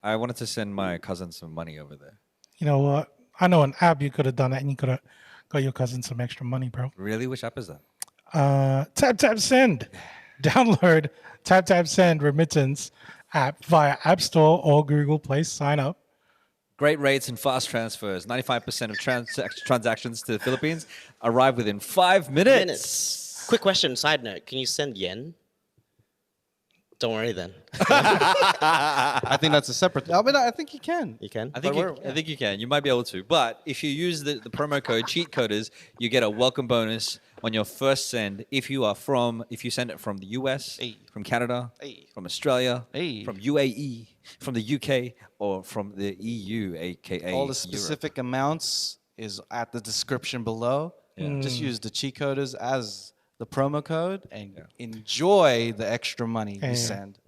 I wanted to send my cousin some money over there. You know what? I know an app you could have done that and you could have got your cousin some extra money, bro. Really? Which app is that? Tap Send. Download Tap Send remittance app via App Store or Google Play. Sign up. Great rates and fast transfers. 95% of transactions to the Philippines arrive within 5 minutes. Quick question, side note. Can you send yen? Don't worry then. I think that's a separate. I mean, I think you can. You can? I think you can. You might be able to. But if you use the promo code Cheatcoders, you get a welcome bonus on your first send if you send it from the US, from Canada, from Australia, from UAE, from the UK, or from the EU, aka all the specific amounts is at the description below. Just use the Cheatcoders as the promo code and enjoy the extra money you send.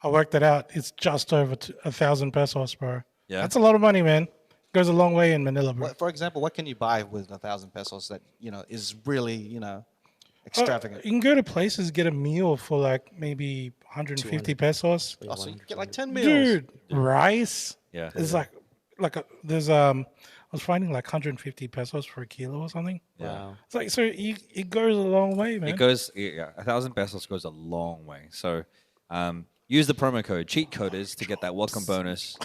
I worked it out. It's just over 1,000 pesos, bro. Yeah. That's a lot of money, man. Goes a long way in Manila, bro. For example, what can you buy with 1,000 pesos that is really extravagant? You can go to places, get a meal for like maybe 150 pesos. Oh, so you can get like 10 meals. Dude, rice. Yeah. It's there's I was finding like 150 pesos for a kilo or something. Wow. It's like, so it goes a long way, man. It goes, 1,000 pesos goes a long way. So use the promo code Cheatcoders to get that welcome bonus.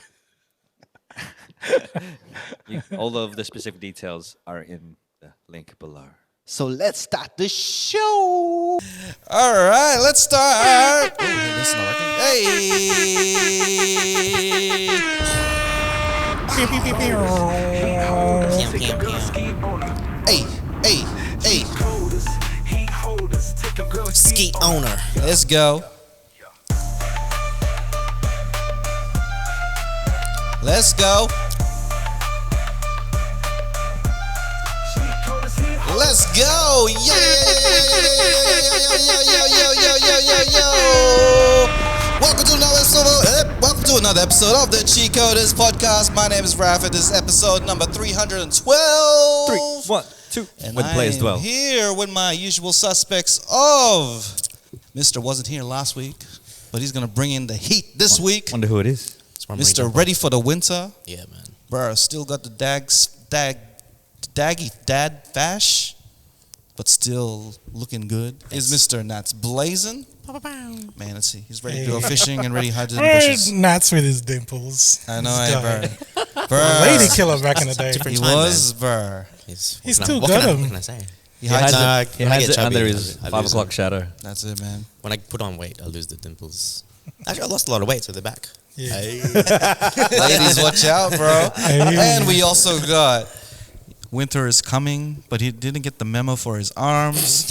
All of the specific details are in the link below. So let's start the show. All right, let's start. This is not working. Hey. Ski owner. Let's go. Let's go. Let's go. Yo. Welcome to another episode of the Cheatcoders podcast. My name is Raf. This is episode number 312. 3, 1, 2. And Where the players I'm dwell. here with my usual suspects of Mr. wasn't here last week, but he's gonna bring in the heat this week. Wonder who it is. Mr. Ready for the Winter. Yeah, man. Bro, still got the dad fash, but still looking good. Is Mr. Nats blazing? Man, let's see. He's ready to go fishing and ready to hide in the bushes. Nats with his dimples. I know, This guy. bro. Lady killer back in the day. He was, bro. He's still got him. What can I say? He hides it. He When I has get it chubby, under his I 5 lose o'clock them. shadow. That's it, man. When I put on weight, I lose the dimples. Actually, I lost a lot of weight, so they're back. Yeah. Ladies, watch out, bro. Hey. And we also got winter is coming, but he didn't get the memo for his arms.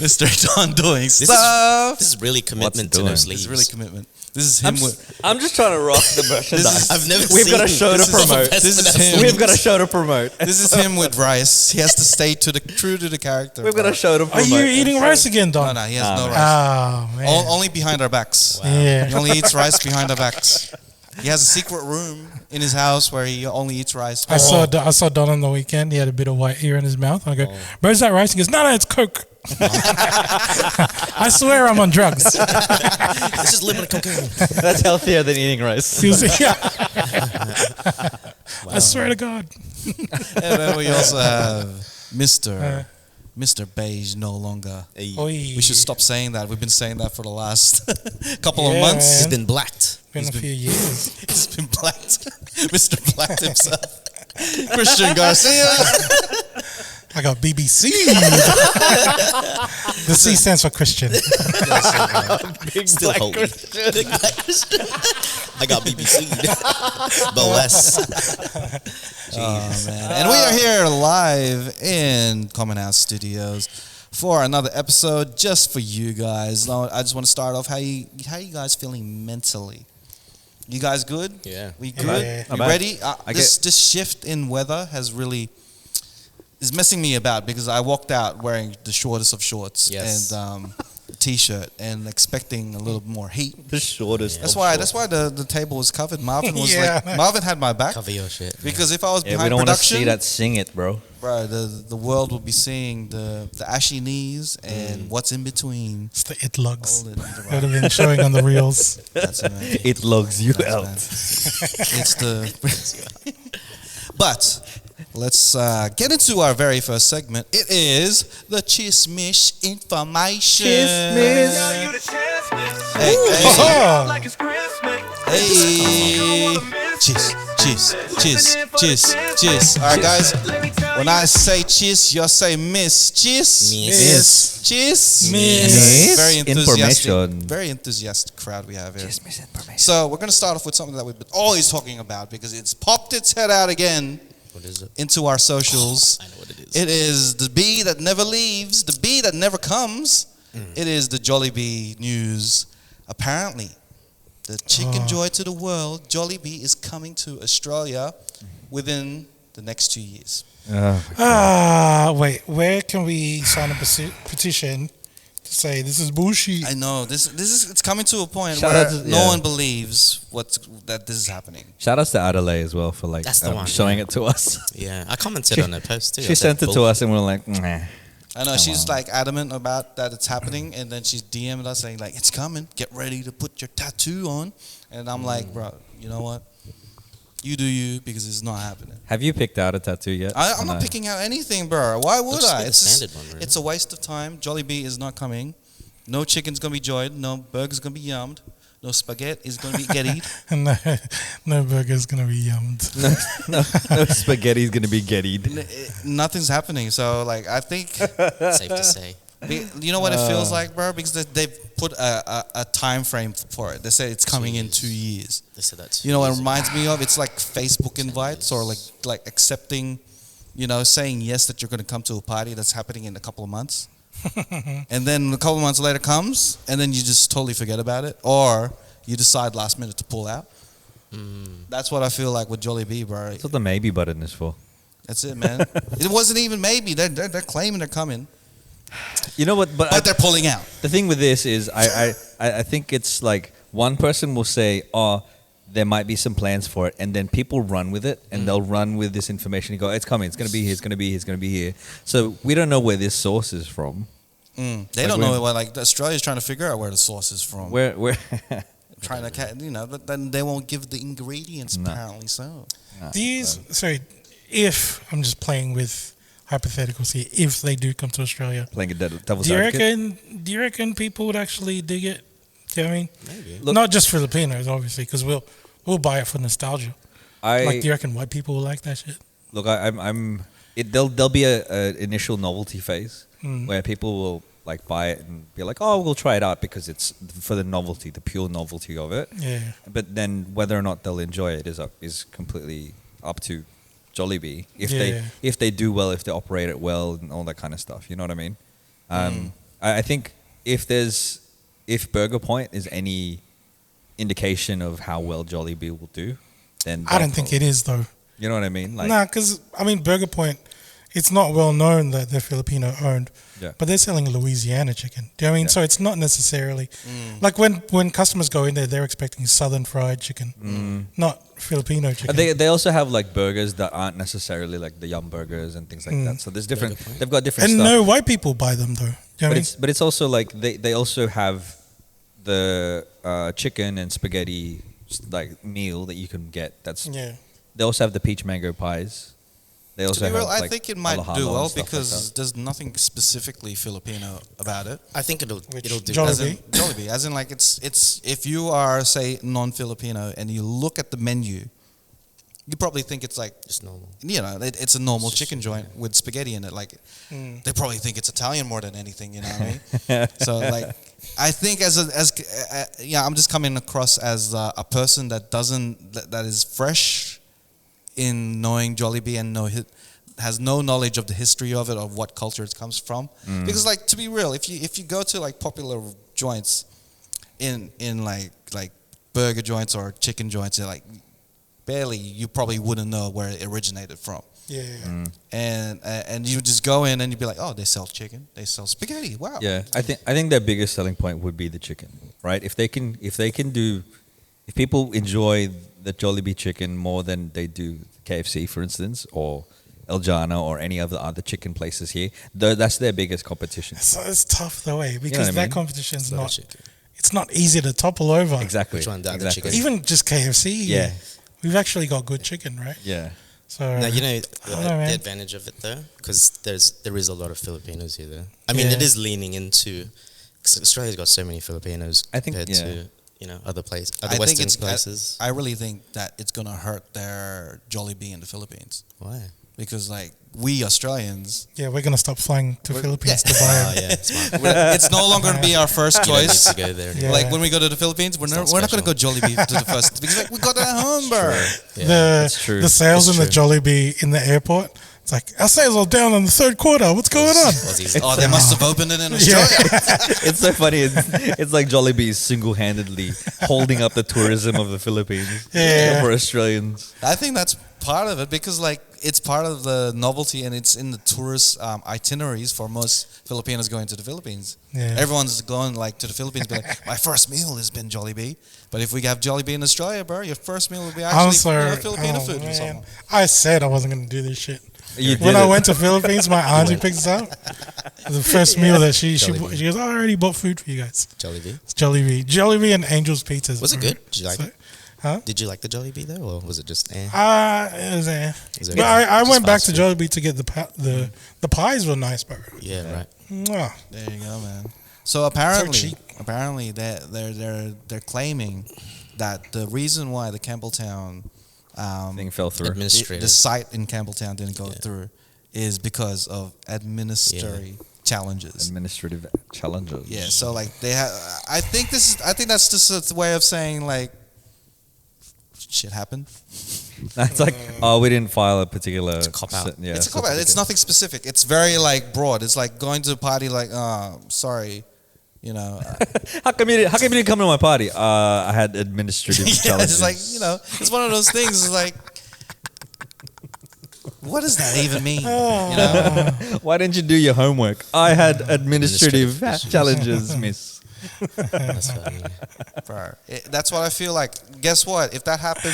Mr. Don doing stuff. This is really commitment to no doing? sleeves. This is really commitment. This is him with. I'm just trying to rock the merchandise. I've never We've seen got a show to this is promote. the best This is finesse him. We've got a show to promote. This is him with rice. He has to stay true to the character. We've got a show to Are promote. you eating rice again, No, Don? no, he has no rice. Oh, man. Only behind our backs. Yeah. He only eats rice behind our backs. He has a secret room in his house where he only eats rice. I saw Don on the weekend. He had a bit of white ear in his mouth. I go, where's that rice? He goes, no, it's Coke. I swear I'm on drugs. This is limited cocaine. That's healthier than eating rice. He was, yeah. I swear to God. And then we also have Mr. Beige no longer. Oi. We should stop saying that. We've been saying that for the last couple of Yeah, months. He's man. been blacked. Been a few years. He's been blacked. Mr. Blacked himself. Christian Garcia. I got BBC. The C stands for Christian. Big Still black holy. Christian. Big black Christian. I got BBC. The less. Oh, man. And we are here live in Common House Studios for another episode just for you guys. Now, I just want to start off, how you guys feeling mentally? You guys good? Yeah. We good? Yeah. You ready? This shift in weather is messing me about because I walked out wearing the shortest of shorts Yes. and a t-shirt and expecting a little more heat. The shortest. That's why the table was covered. Marvin was Yeah. Marvin had my back. Cover your shit. Because if I was Yeah, we behind don't want to production, see that. Sing it, bro. bro, the world will be seeing the ashy knees and what's in between. It's the it lugs. All It would have been showing on the reels. That's it, man. It logs you That's out. man. It's the. But let's get into our very first segment. It is the Chismish information. Chismish. Hey, Oh, hey. Cheers. All right, guys. When I say cheers, you say miss. Cheers. Miss. Cheers. Miss. Very enthusiastic. Information. Very enthusiastic crowd we have here. Misinformation. So we're going to start off with something that we've been always talking about because it's popped its head out again What is it? into our socials. I know what it is. It is the bee that never leaves, the bee that never comes. It is the Jollibee news. Apparently, the chicken joy to the world, Jollibee, is coming to Australia within the next 2 years. wait. Where can we sign a petition to say this is bullshit? I know this is it's coming to a point Shout where out to- no yeah. one believes that this is happening. Shout outs to Adelaide as well for like That's the one, showing it to us. Yeah, I commented on her post too. I She said, sent it to "Bull." us and we were like, nah. I know she's like adamant about that it's happening, and then she's DM'd us saying like it's coming. Get ready to put your tattoo on, and I'm like, bro, you know what? You do you because it's not happening. Have you picked out a tattoo yet? I'm No. not picking out anything, bro. Why would Just I? get the It's just, standard one, really. it's a waste of time. Jollibee is not coming. No chicken's gonna be joyed. No burger's gonna be yummed. No spaghetti is gonna be gettied. No burger's gonna be yummed. No spaghetti's gonna be gettied. Nothing's happening. So like I think Safe to say. you know what it feels like, bro, because they've put a time frame for it. They say it's coming in 2 years. They said that. You know what it reminds me of? It's like Facebook invites or like accepting, saying yes that you're going to come to a party that's happening in a couple of months. And then a couple of months later comes and then you just totally forget about it, or you decide last minute to pull out. That's what I feel like with Jollibee, bro. That's what the maybe button is for. That's it, man. It wasn't even maybe. They're claiming they're coming, You know what? But but they're pulling out. the thing with this is, I think it's like one person will say, "Oh, there might be some plans for it," and then people run with it, and they'll run with this information and go, "It's coming. It's gonna be here. It's gonna be here. It's gonna be here." So we don't know where this source is from. They Like don't when- know what Australia's trying to figure out where the source is from. Where Trying to, but then they won't give the ingredients. No. Apparently, so If I'm just playing with hypotheticals here, if they do come to Australia, playing a devil's do you advocate. reckon people would actually dig it? Do you know what I mean? Maybe. Look- Not just Filipinos, obviously, because we'll buy it for nostalgia. Like, do you I reckon white people will like that shit? look. I'm. There'll be a initial novelty phase where people will like buy it and be like, "Oh, we'll try it out because it's for the novelty, the pure novelty of it." Yeah. But then whether or not they'll enjoy it is completely up to Jollibee. If they do well, if they operate it well, and all that kind of stuff. You know what I mean? I think if Burger Point is any indication of how well Jollibee will do, then I don't think it is, though. You know what I mean? Like, Nah, because, Burger Point, it's not well known that they're Filipino owned, Yeah. but they're selling Louisiana chicken. Do you know what I mean? Yeah. So it's not necessarily like when customers go in there, they're expecting Southern fried chicken, not Filipino chicken. They also have like burgers that aren't necessarily like the Yum burgers and things like that. So there's different. Burger Point. They've got different and stuff. no white people buy them, though. Do you know what I mean? But it's also like they also have the chicken and spaghetti like meal that you can get. Yeah. They also have the peach mango pies. They also to be real, have, I like, think it might alahalo do and well stuff like because that. there's nothing specifically Filipino about it. I think it'll do. Jollibee? As in Jollibee, as in like it's if you are say non-Filipino and you look at the menu, you probably think it's like Just normal. it's a normal chicken joint with spaghetti in it. Like they probably think it's Italian more than anything. You know what I mean? So like I think I'm just coming across as a person that that is fresh in knowing Jollibee and has no knowledge of the history of it, of what culture it comes from. Because like to be real, if you go to like popular joints in like burger joints or chicken joints, they're like barely you probably wouldn't know where it originated from. Yeah. And you just go in and you'd be like, oh, they sell chicken, they sell spaghetti. Wow. Yeah, I think their biggest selling point would be the chicken, right? If people enjoy the Jollibee chicken more than they do KFC, for instance, or El Jano or any of the other chicken places here. That's their biggest competition. So it's tough the way because what I that mean? competition's Not not. chicken. It's not easy to topple over. Exactly. Which one? The other exactly. chicken? Even just KFC. Yeah. We've actually got good chicken, right? Yeah. So Now you know don't know, man. the advantage of it though, because there is a lot of Filipinos here though. I mean, Yeah. it is leaning into. Cause Australia's got so many Filipinos I think, compared yeah. to other I think Western it's. places. I really think that it's gonna hurt their Jollibee in the Philippines Why? because like we Australians, yeah, we're gonna stop flying to Philippines yeah. to buy Oh it. yeah, smart. it's no longer gonna be our first You don't need choice. to go there. Yeah. anymore. Like when we go to the Philippines, we're not gonna go Jollibee to the first because like we got it at home, bro. Yeah. that's true. The sales It's in the true. Jollibee in the airport. It's like our sales are down in the third quarter. What's going on? Aussies. Oh, they must have opened it in Australia. It's so funny. It's like Jollibee is single-handedly holding up the tourism of the Philippines Yeah. for Australians. I think that's part of it because like it's part of the novelty and it's in the tourist itineraries for most Filipinos going to the Philippines. Yeah. Everyone's going like to the Philippines, be like, my first meal has been Jollibee. But if we have Jollibee in Australia, bro, your first meal will be actually Filipino food or something. I said I wasn't gonna do this shit. You When did I it. went to Philippines, my auntie picked us up. The first meal that she Jollibee. goes, I already bought food for you guys. Jollibee. It's Jollibee and Angel's Pizzas. Was it bro. good? Did you like it? Huh? Did you like the Jollibee though, or was it just eh? It was, Is it but I just went back to fast food? Jollibee to get the pies were nice, bro. Yeah, right. Mwah. There you go, man. So apparently, cheap. they're claiming that the reason why the Campbelltown Thing fell through. Administrative. the site in Campbelltown didn't go through is because of administrative challenges. Administrative challenges. Yeah, so like they have. I think that's just a way of saying like shit happened. It's like, oh, we didn't file a particular. It's a cop-out. Yeah, It's a cop out. It's nothing specific. It's very like broad. It's like going to a party like, sorry, you know. How come you didn't come to my party? I had administrative Yeah, challenges. it's like, you know, it's one of those things. It's like, what does that even mean? You know, Why didn't you do your homework? I had administrative Administrative challenges, miss. That's funny. bro. That's what I feel like. Guess what? If that happened,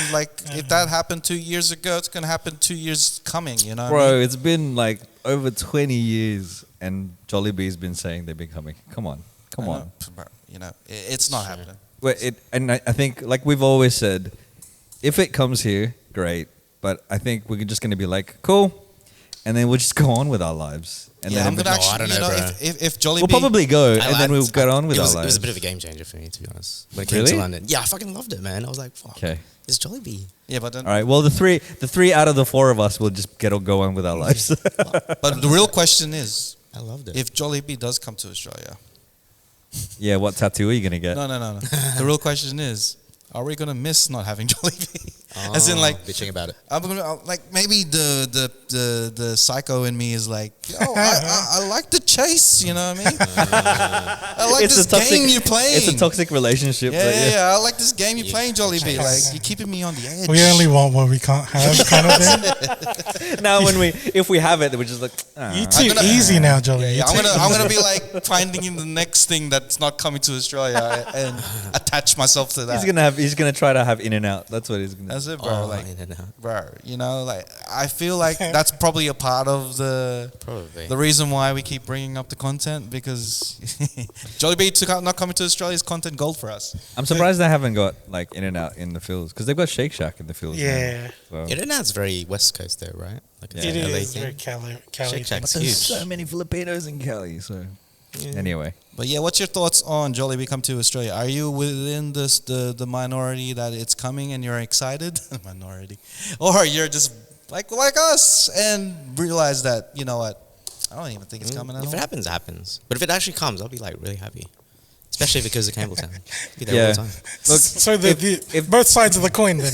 if that happened 2 years ago, it's gonna happen 2 years coming. You know, what I mean? Bro, it's been like over 20 years and Jollibee's been saying they've been coming. Come on. I know, bro, you know, it's not happening. I think, like we've always said, if it comes here, great. But I think we're just going to be like, cool. And then we'll just go on with our lives. And Yeah, then I'm gonna No, actually, I don't you know, know, bro. if Jollibee, we'll probably go and then we'll get on with it our was, lives. It was a bit of a game changer for me, to be honest. When it came Really? to London, yeah, I fucking loved it, man. I was like, fuck, Okay. it's Jollibee. yeah, but then, All right. Well, the three out of the four of us will just go on with our lives. but the real question is, I loved it. if Jollibee does come to Australia, Yeah. What tattoo are you gonna get? no. The real question is, are we gonna miss not having Jollibee? As in, like, bitching about it. I'm gonna like maybe the psycho in me is like, oh, I like the chase. You know what I mean? I like this game you're playing. It's a toxic relationship. but Yeah, I like this game you're playing, Jollibee. Like, you're keeping me on the edge. We only want what we can't have, kind of thing. Now, if we have it, we're just like, ah. You too easy now, Jolly. Yeah, I'm gonna be like finding the next thing that's not coming to Australia and attach myself to that. He's gonna try to have In-N-Out. That's what he's gonna. That's it, bro. Oh, like, in and out. bro, you know, like I feel like that's probably a part of Probably. the reason why we keep bringing up the content because Jollibee not coming to Australia is content gold for us. I'm surprised they haven't got like In-N-Out in the fields because they've got Shake Shack in the fields. Yeah. Now, so. In and out's very West Coast, though, right? Like it's It an LA is thing. very Cali Shake thing. Shack's There's huge. so many Filipinos in Cali. So anyway, But yeah, what's your thoughts on Jollibee come to Australia? Are you within the minority that it's coming and you're excited? Minority, or you're just like us and realize that you know what? I don't even think it's coming at If all. it happens, it happens. But if it actually comes, I'll be like really happy. Especially if it goes to Campbelltown. Be there all the time. Look, So if both sides of the coin, then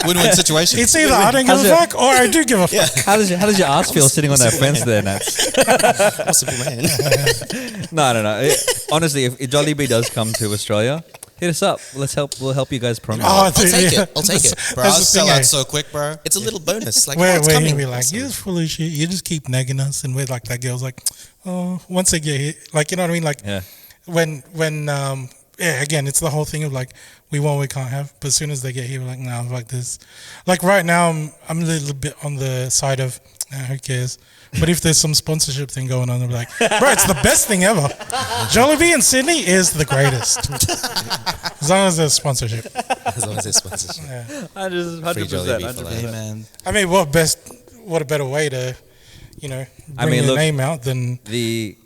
Win-win situation. it's either I don't give How's a your- fuck or I do give a fuck. how does your ass feel sitting on that fence there, Nats? I'm a simple man. No. Honestly, if Jollibee does come to Australia, hit us up. We'll help you guys promote. Oh, I'll take it. I'll take it. Bro, That's I'll the sell thing, out eh? so quick, bro. It's a little bonus. Like, Where it's he'll coming. be like, Awesome. you're full of shit. You just keep nagging us, and we're like, that girl's like, oh, once they get hit, like, you know what I mean? Like, Yeah. when again, it's the whole thing of like, we want what we can't have. But as soon as they get here, we're like, nah, like this. Like right now, I'm a little bit on the side of, who cares? But if there's some sponsorship thing going on, I'm like, bro, it's the best thing ever. Jollibee in Sydney is the greatest. As long as there's sponsorship. As long as it's sponsorship. Yeah. 100%. Jollibee for life. Hey, man. I mean, what a better way to, bring your name out than the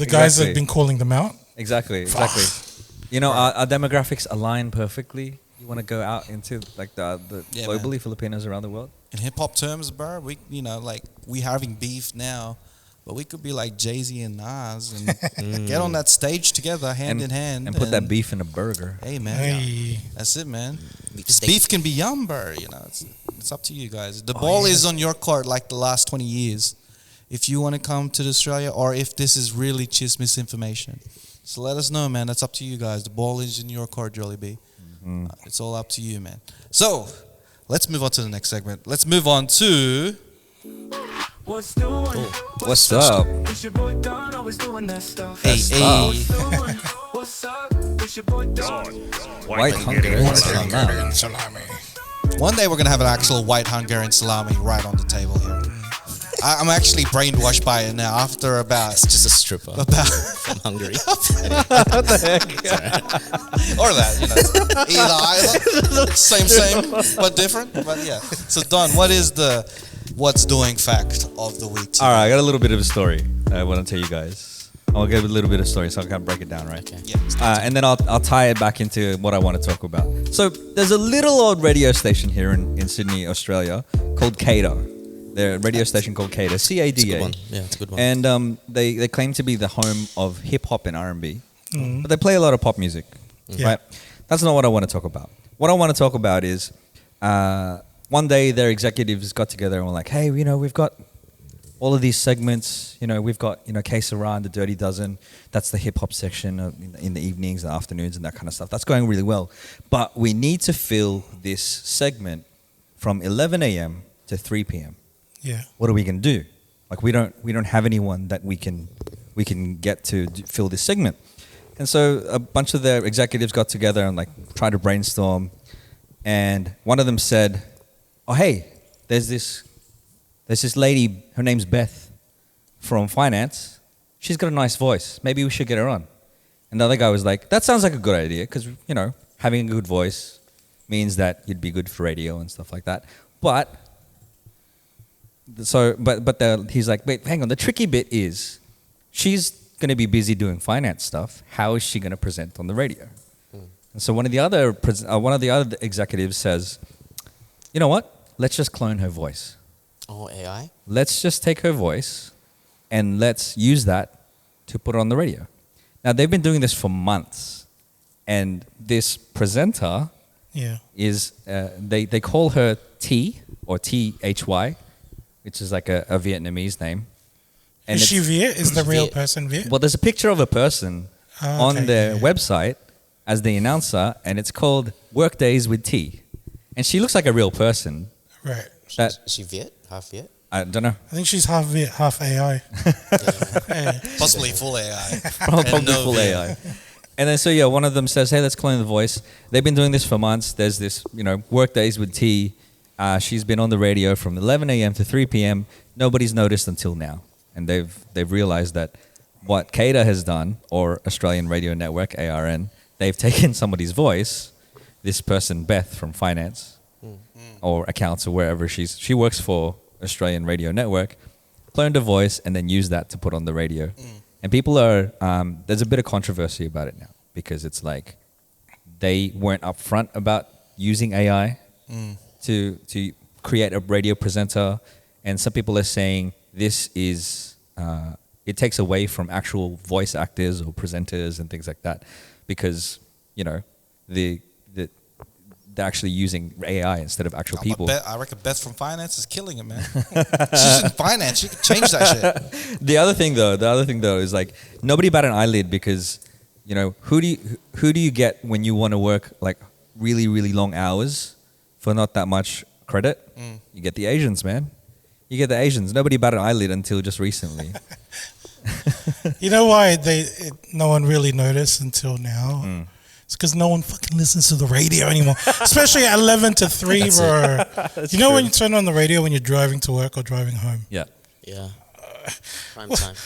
guys that have been calling them out. Exactly. Our demographics align perfectly. You want to go out into like the globally man. Filipinos around the world. In hip hop terms, bro, we having beef now, but we could be like Jay-Z and Nas and get on that stage together, hand in hand, and put that beef in a burger. Hey, man, Hey. that's it, man. Steak. Beef can be yum, bro. It's up to you guys. The ball is on your court, like the last 20 years. If you want to come to Australia, or if this is really just misinformation, so let us know, man. That's up to you guys. The ball is in your court, Jollibee. It's all up to you, man. So, let's move on to the next segment. Let's move on to... What's doing? What's up? It's your boy Don, always doing that stuff. Hey, hey. What's up? It's your boy Don. White Hungarian Salami. One day we're going to have an actual white Hungarian salami right on the table here. I'm actually brainwashed by it now after about... It's just a stripper from Hungary. What the heck? Or that, either. Same, but different. But yeah. So Don, what is the what's doing fact of the week today? All right, I got a little bit of a story I want to tell you guys. I'll give a little bit of story so I can break it down, right? Okay. Yeah. And then I'll tie it back into what I want to talk about. So there's a little old radio station here in Sydney, Australia called CADA. They're a radio station called CADA, C-A-D-A. It's a good one. Yeah, it's a good one. And they claim to be the home of hip-hop and R&B. But they play a lot of pop music, right? That's not what I want to talk about. What I want to talk about is one day their executives got together and were like, hey, we've got all of these segments. We've got, Que Sera and the Dirty Dozen. That's the hip-hop section in the evenings and afternoons and that kind of stuff. That's going really well. But we need to fill this segment from 11 a.m. to 3 p.m. Yeah. What are we going to do? Like we don't have anyone that we can get to fill this segment. And so a bunch of their executives got together and like tried to brainstorm. And one of them said, "Oh, hey, there's this lady. Her name's Beth from finance. She's got a nice voice. Maybe we should get her on." And the other guy was like, "That sounds like a good idea because having a good voice means that you'd be good for radio and stuff like that." But he's like, "Wait, hang on. The tricky bit is she's going to be busy doing finance stuff. How is she going to present on the radio?" And so one of the other executives says, "You know what? Let's just clone her voice. Oh, AI? Let's just take her voice and let's use that to put it on the radio." Now they've been doing this for months, and this presenter is they call her T or THY, which is like a Vietnamese name. And Is she Viet? Is the real Viet. person Viet? well, there's a picture of a person on their website as the announcer, and it's called Workdays with T. And she looks like a real person. Right. Is she Viet? Half Viet? I don't know. I think she's half Viet, half AI. Yeah. Possibly full AI. Probably no full Viet. AI. And then so one of them says, "Hey, let's clone the voice." They've been doing this for months. There's this, Workdays with T. She's been on the radio from 11 a.m. to 3 p.m. Nobody's noticed until now. And they've realized that what CADA has done, or Australian Radio Network, ARN, they've taken somebody's voice, this person, Beth from finance or accounts or wherever she works for Australian Radio Network, cloned a voice and then used that to put on the radio. And people are, there's a bit of controversy about it now because it's like they weren't upfront about using AI to create a radio presenter. And some people are saying this is, it takes away from actual voice actors or presenters and things like that because, they're actually using AI instead of actual people. I reckon Beth from finance is killing it, man. She's in finance. She can change that shit. The other thing though is like nobody bat an eyelid because, who do you get when you want to work like really, really long hours for not that much credit? You get the Asians, man. You get the Asians. Nobody bat an eyelid until just recently. You know why no one really noticed until now? It's because no one fucking listens to the radio anymore, especially at 11 to 3, That's bro. You know true. when you turn on the radio when you're driving to work or driving home? Yeah. Yeah. Prime time.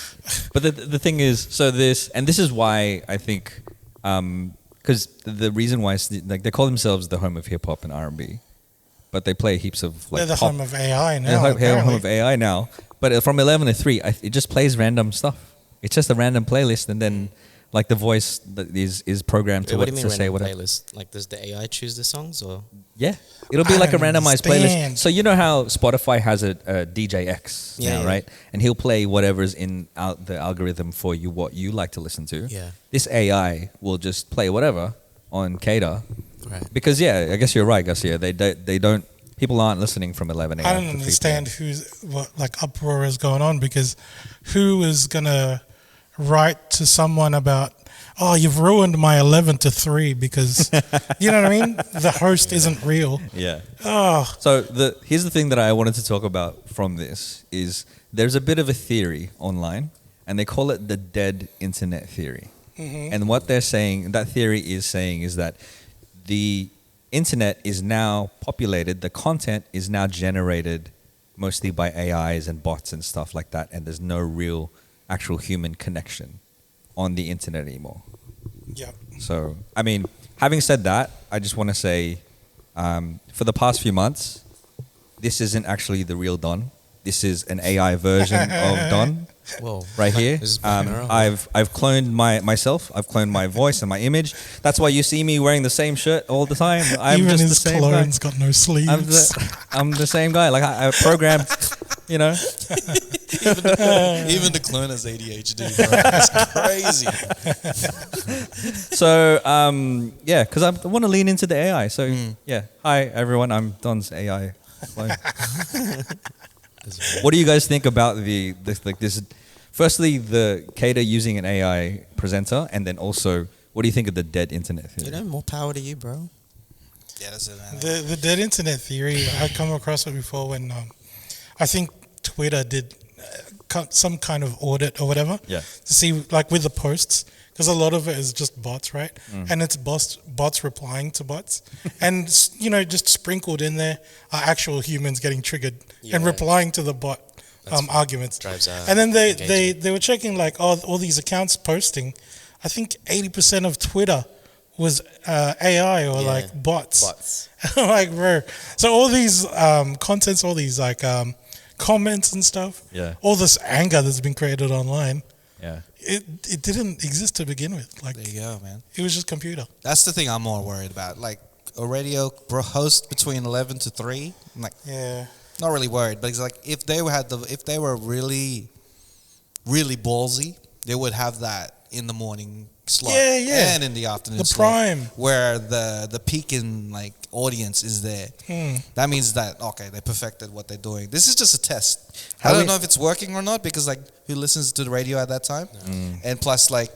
But the thing is, so this is why I think, because the reason why like they call themselves the home of hip hop and R&B, but they play heaps of like They're the pop. home of AI now. They're home apparently. of AI now. But from 11 to 3, it just plays random stuff. It's just a random playlist, and then like the voice that is programmed to Wait, what do you mean to say random whatever. playlist? Like, does the AI choose the songs or? Yeah, it'll be I like a don't randomized understand. playlist. So you know how Spotify has a DJ X Yeah, now, yeah. right? And he'll play whatever's in the algorithm for you, what you like to listen to. Yeah. This AI will just play whatever on Cater, Right. because I guess you're right, Garcia. They don't. People aren't listening from 11 a.m. I to don't 3 understand what like uproar is going on, because who is gonna write to someone about, oh, you've ruined my 11 to 3 because you know what I mean? The host isn't real. Yeah. Oh, So here's the thing that I wanted to talk about from this is there's a bit of a theory online, and they call it the dead internet theory. And what they're saying, that theory is saying, is that the internet is now populated, the content is now generated mostly by AIs and bots and stuff like that, and there's no real actual human connection on the internet anymore. yeah. So, I mean, having said that, I just want to say, for the past few months, this isn't actually the real Don. This is an AI version of Don Whoa. right here. This is Black Mirror. I've cloned myself. I've cloned my voice and my image. That's why you see me wearing the same shirt all the time. I'm Even just his the same guy. clone's got no sleeves. I'm the same guy. Like I programmed, you know. Even the clone has ADHD, bro. It's crazy. So yeah, because I want to lean into the AI. So yeah, hi everyone. I'm Don's AI clone. What do you guys think about this? Firstly, the Cater using an AI presenter, and then also, what do you think of the dead internet theory? You know, more power to you, bro. Yeah, that's it, man. The dead internet theory, I come across it before when I think Twitter did some kind of audit or whatever. Yeah. To see, like, with the posts, because a lot of it is just bots, right? And it's bots replying to bots. And, you know, just sprinkled in there are actual humans getting triggered and Yeah. replying to the bot arguments. drives And then they engagement. were checking, like, all these accounts posting. I think 80% of Twitter was AI or, Yeah. like, bots. Bots. Like, bro. So all these contents, all these, like, comments and stuff, Yeah. all this anger that's been created online, Yeah. it didn't exist to begin with. Like, There you go, man. it was just computer. That's the thing I'm more worried about. Like a radio host between 11 to 3. I'm like, Yeah. not really worried, but it's like if they were really, really ballsy, they would have that in the morning slot, Yeah, yeah. and in the afternoon The slot, prime. where the peak in like audience is there. That means that okay, they perfected what they're doing. This is just a test. I don't know if it's working or not, because like who listens to the radio at that time? And plus, like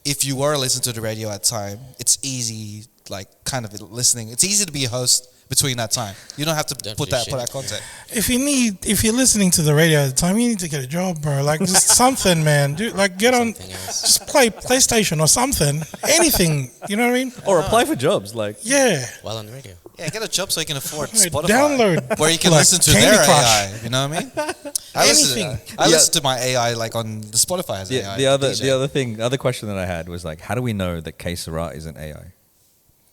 if you were listening to the radio at time, it's easy, like kind of listening. It's easy to be a host between that time. You don't have to put that content. If you're listening to the radio at the time, you need to get a job, bro. Like, just something, man. Dude, like, get on, Something else. just play PlayStation or something. Anything. You know what I mean? Or apply for jobs, like. Yeah. While on the radio. Yeah, get a job so you can afford Right, Spotify. download, where you can like, listen to Candy their Crush. AI. You know what I mean? Anything. I listen to my AI like on the Spotify as AI. The DJ. other question that I had was like, how do we know that K Sarah isn't AI?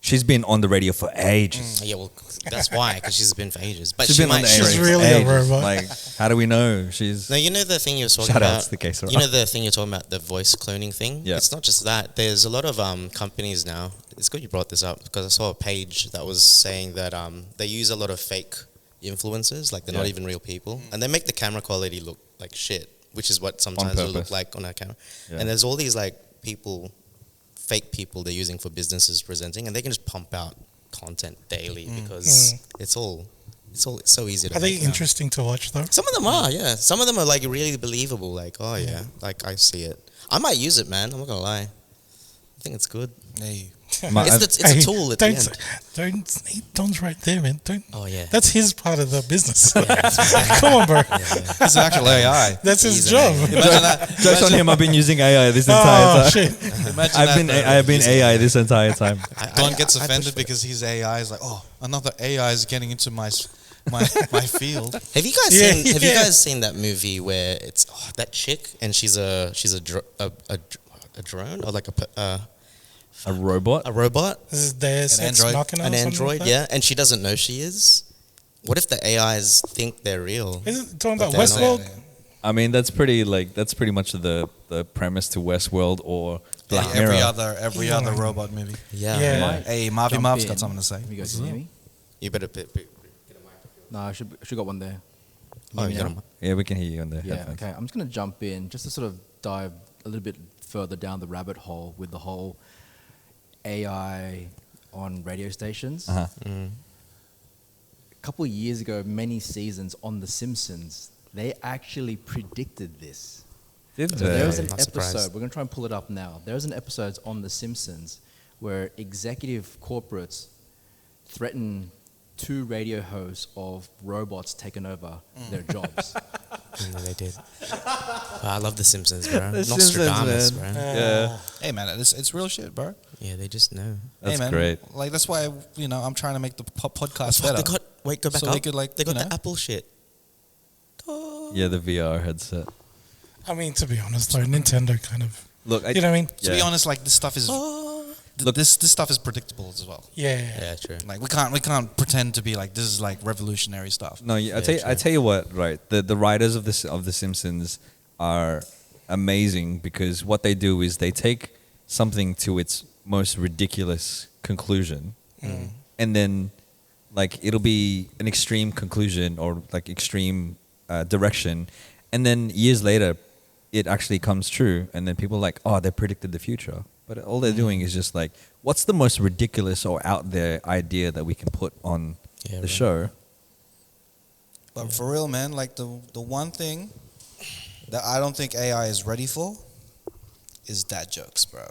She's been on the radio for ages. Yeah, well, that's why, because she's been for ages. But She's she been on might. the air She's for really a ages. robot. Like, how do we know she's? No, you know the thing you were talking Shout about. outs to K Sarah. You know the thing you're talking about, the voice cloning thing. Yeah. It's not just that. There's a lot of companies now. It's good you brought this up, because I saw a page that was saying that they use a lot of fake influencers, like they're not Yeah. even real people, and they make the camera quality look like shit, which is what sometimes it look purpose. like on our camera. Yeah. And there's all these like fake people they're using for businesses presenting, and they can just pump out content daily because it's so easy to Are make they now. interesting to watch, though? Some of them are, yeah. Some of them are like really believable. Like, oh yeah, like I see it. I might use it, man. I'm not gonna lie. I think it's good. Hey, It's a tool at the end. Don't right there, man. Don't. Oh, yeah. That's his part of the business. Come on, bro. It's an actual AI. That's his He's job. an Imagine that. Jokes on him. I've been using AI this entire Oh time. shit! Imagine I've been AI this entire time. Don gets offended because his AI is like, oh, another AI is getting into my field. Have you guys Yeah, seen? Have you yeah. guys seen that movie where it's that chick and she's a drone or like A robot. a robot, This is Deus Ex android. Machina or an something android, like that? yeah, and she doesn't know she is. What if the AIs think they're real? Isn't it talking about But they're Westworld? not. I mean, that's pretty much the premise to Westworld or Black Every Mirror. other robot movie. Yeah. Yeah. Hey, Marvy Jump Marv's in. got something to say. You guys can hear me? You better get a microphone. No, I should got one there. Can Oh, hear me you got now? a Yeah, we can hear you on the Yeah, headphones. okay. I'm just going to jump in just to sort of dive a little bit further down the rabbit hole with the whole AI on radio stations. Uh-huh. Mm. A couple of years ago, many seasons on The Simpsons, they actually predicted this. Did So there was an Not surprised. episode, we're going to try and pull it up now. There was an episode on The Simpsons where executive corporates threaten two radio hosts of robots taking over their jobs. Yeah, they did. I love The Simpsons, bro. The Nostradamus, Simpsons, bro. Yeah, Hey man, it's real shit, bro. Yeah, they just know. that's hey, man, great. Like that's why I'm trying to make the podcast Fuck, better. go back So up. they could, like, they got you the know. Apple shit. Yeah, the VR headset. I mean, to be honest, though, Nintendo kind of. Look, You know what I mean? To be honest, like this stuff is Look- this stuff is predictable as well. Yeah. Yeah, true. Like we can't pretend to be like this is like revolutionary stuff. No, Yeah, I tell you what, right? The writers of the Simpsons are amazing because what they do is they take something to its most ridiculous conclusion, and then like it'll be an extreme conclusion or like extreme direction, and then years later, it actually comes true, and then people are like, oh, they predicted the future. But all they're doing is just like, what's the most ridiculous or out there idea that we can put on Yeah, the right. show? But for real, man, like the one thing that I don't think AI is ready for is dad jokes, bro.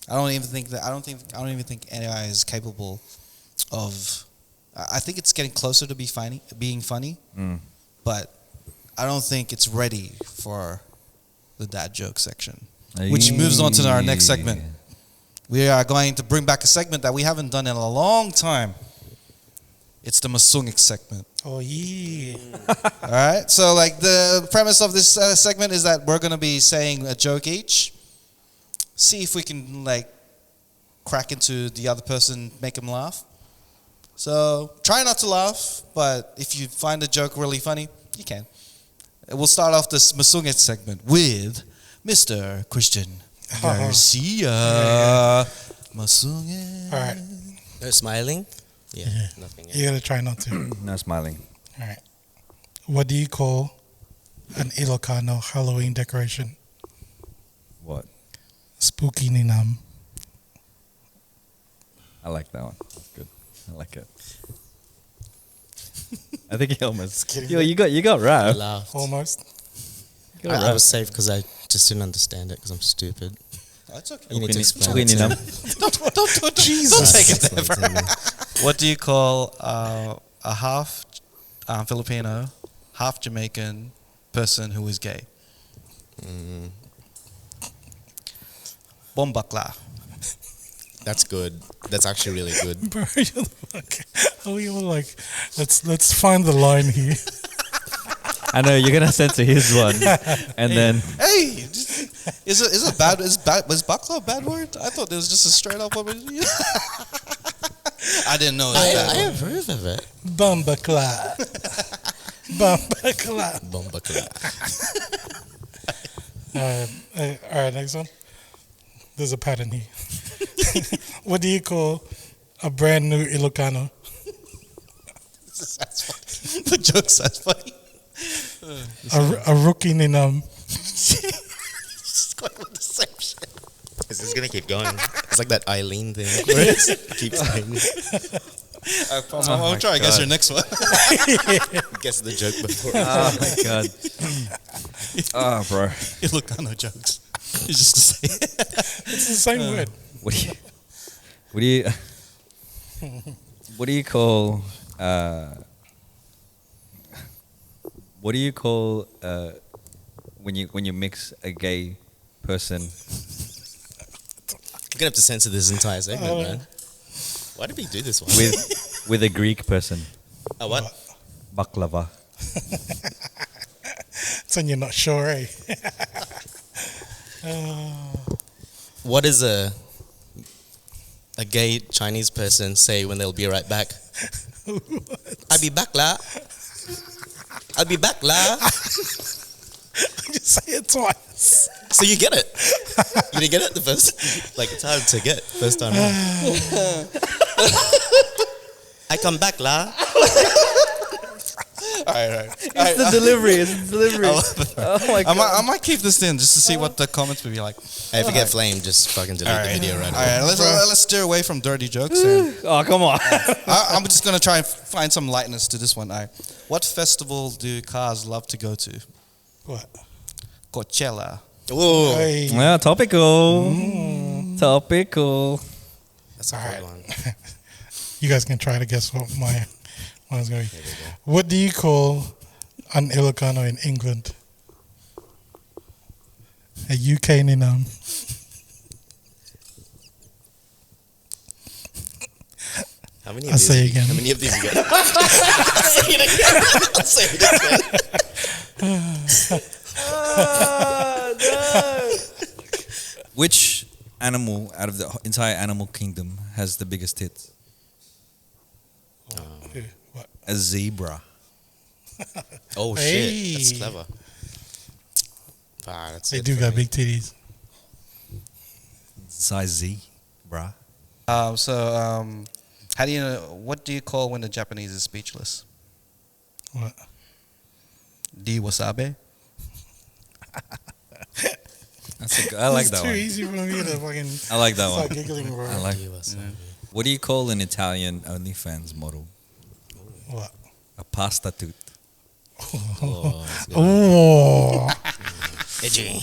I don't even think AI is capable of. I think it's getting closer to being funny, but I don't think it's ready for the dad joke section. Which moves on to our next segment. We are going to bring back a segment that we haven't done in a long time. It's the Masungit segment. Oh, yeah. All right. So, like, the premise of this segment is that we're going to be saying a joke each. See if we can, like, crack into the other person, make them laugh. So, try not to laugh, but if you find a joke really funny, you can. We'll start off this Masungit segment with Mr. Christian Garcia. Masungit. All right. No smiling? Yeah, nothing. You got to try not to. No smiling. All right. What do you call an Ilocano Halloween decoration? What? Spooky-inam. I like that one. That's good. I like it. I think he almost. kidding. Yo, you got I rap. laughed. Almost. You got I rap. was safe because I just didn't understand it because I'm stupid. That's okay. You need to explain it Spooky-inam. Don't take it there, bro. What do you call a half Filipino, half Jamaican person who is gay? Bombakla. That's good. That's actually really good. Bro, you're the fuck. Oh, you were like, let's find the line here. I know you're gonna censor his one, and then Hey, is bakla a bad word? I thought it was just a straight up. I didn't know I that. have heard of it. Bumbakla. Bumbakla. Bombakla. All right, next one. There's a pattern here. What do you call a brand new Ilocano? The joke's that's funny. A rookie-inam. It's going with the same shit. This is gonna keep going. It's like that Eileen thing. Where it keeps saying. I'll try. I guess your next one. Guess the joke before. oh my god, oh bro, Ilocano jokes. It's just to say. It's the same word. what do you? What do you what do you call what do you call when you mix a gay person? You're gonna have to censor this entire segment, man. Why did we do this one? with a Greek person? A what? Baklava. It's when you're not sure, eh? What does a gay Chinese person say when they'll be right back? I'll be back, la. I'll be back, la. Just say it twice. So you get it. You didn't get it the first. Like, it's hard to get first time. I come back, la. All right. It's the delivery. It's the delivery. Oh my god. I might keep this in just to see what the comments will be like. Hey, if you get flamed, just fucking delete the video right All away. right, let's steer away from dirty jokes. And Oh, come on. I'm just gonna try and find some lightness to this one. All right. What festival do cars love to go to? What? Coachella. Ooh, Hey. Yeah, topical. Topical. that's a hard one. You guys can try to guess what my one's going to be. What do you call an Ilocano in England? A UK-inam. How many of I'll these? say again. How many of these you got? I'll say it again. I'll say it again. Which animal out of the entire animal kingdom has the biggest tits? What? A zebra. Oh Hey. shit, that's clever. Ah, that's They it do for got me. big titties. Size Z, bruh. How do you know? What do you call when the Japanese is speechless? What? Di wasabi. I like It's that too one. easy for me to fucking I like that start one. giggling, bro. I like. Wasabi. What do you call an Italian OnlyFans model? What? A pasta toot. Oh, that's good. Oh. Edgy.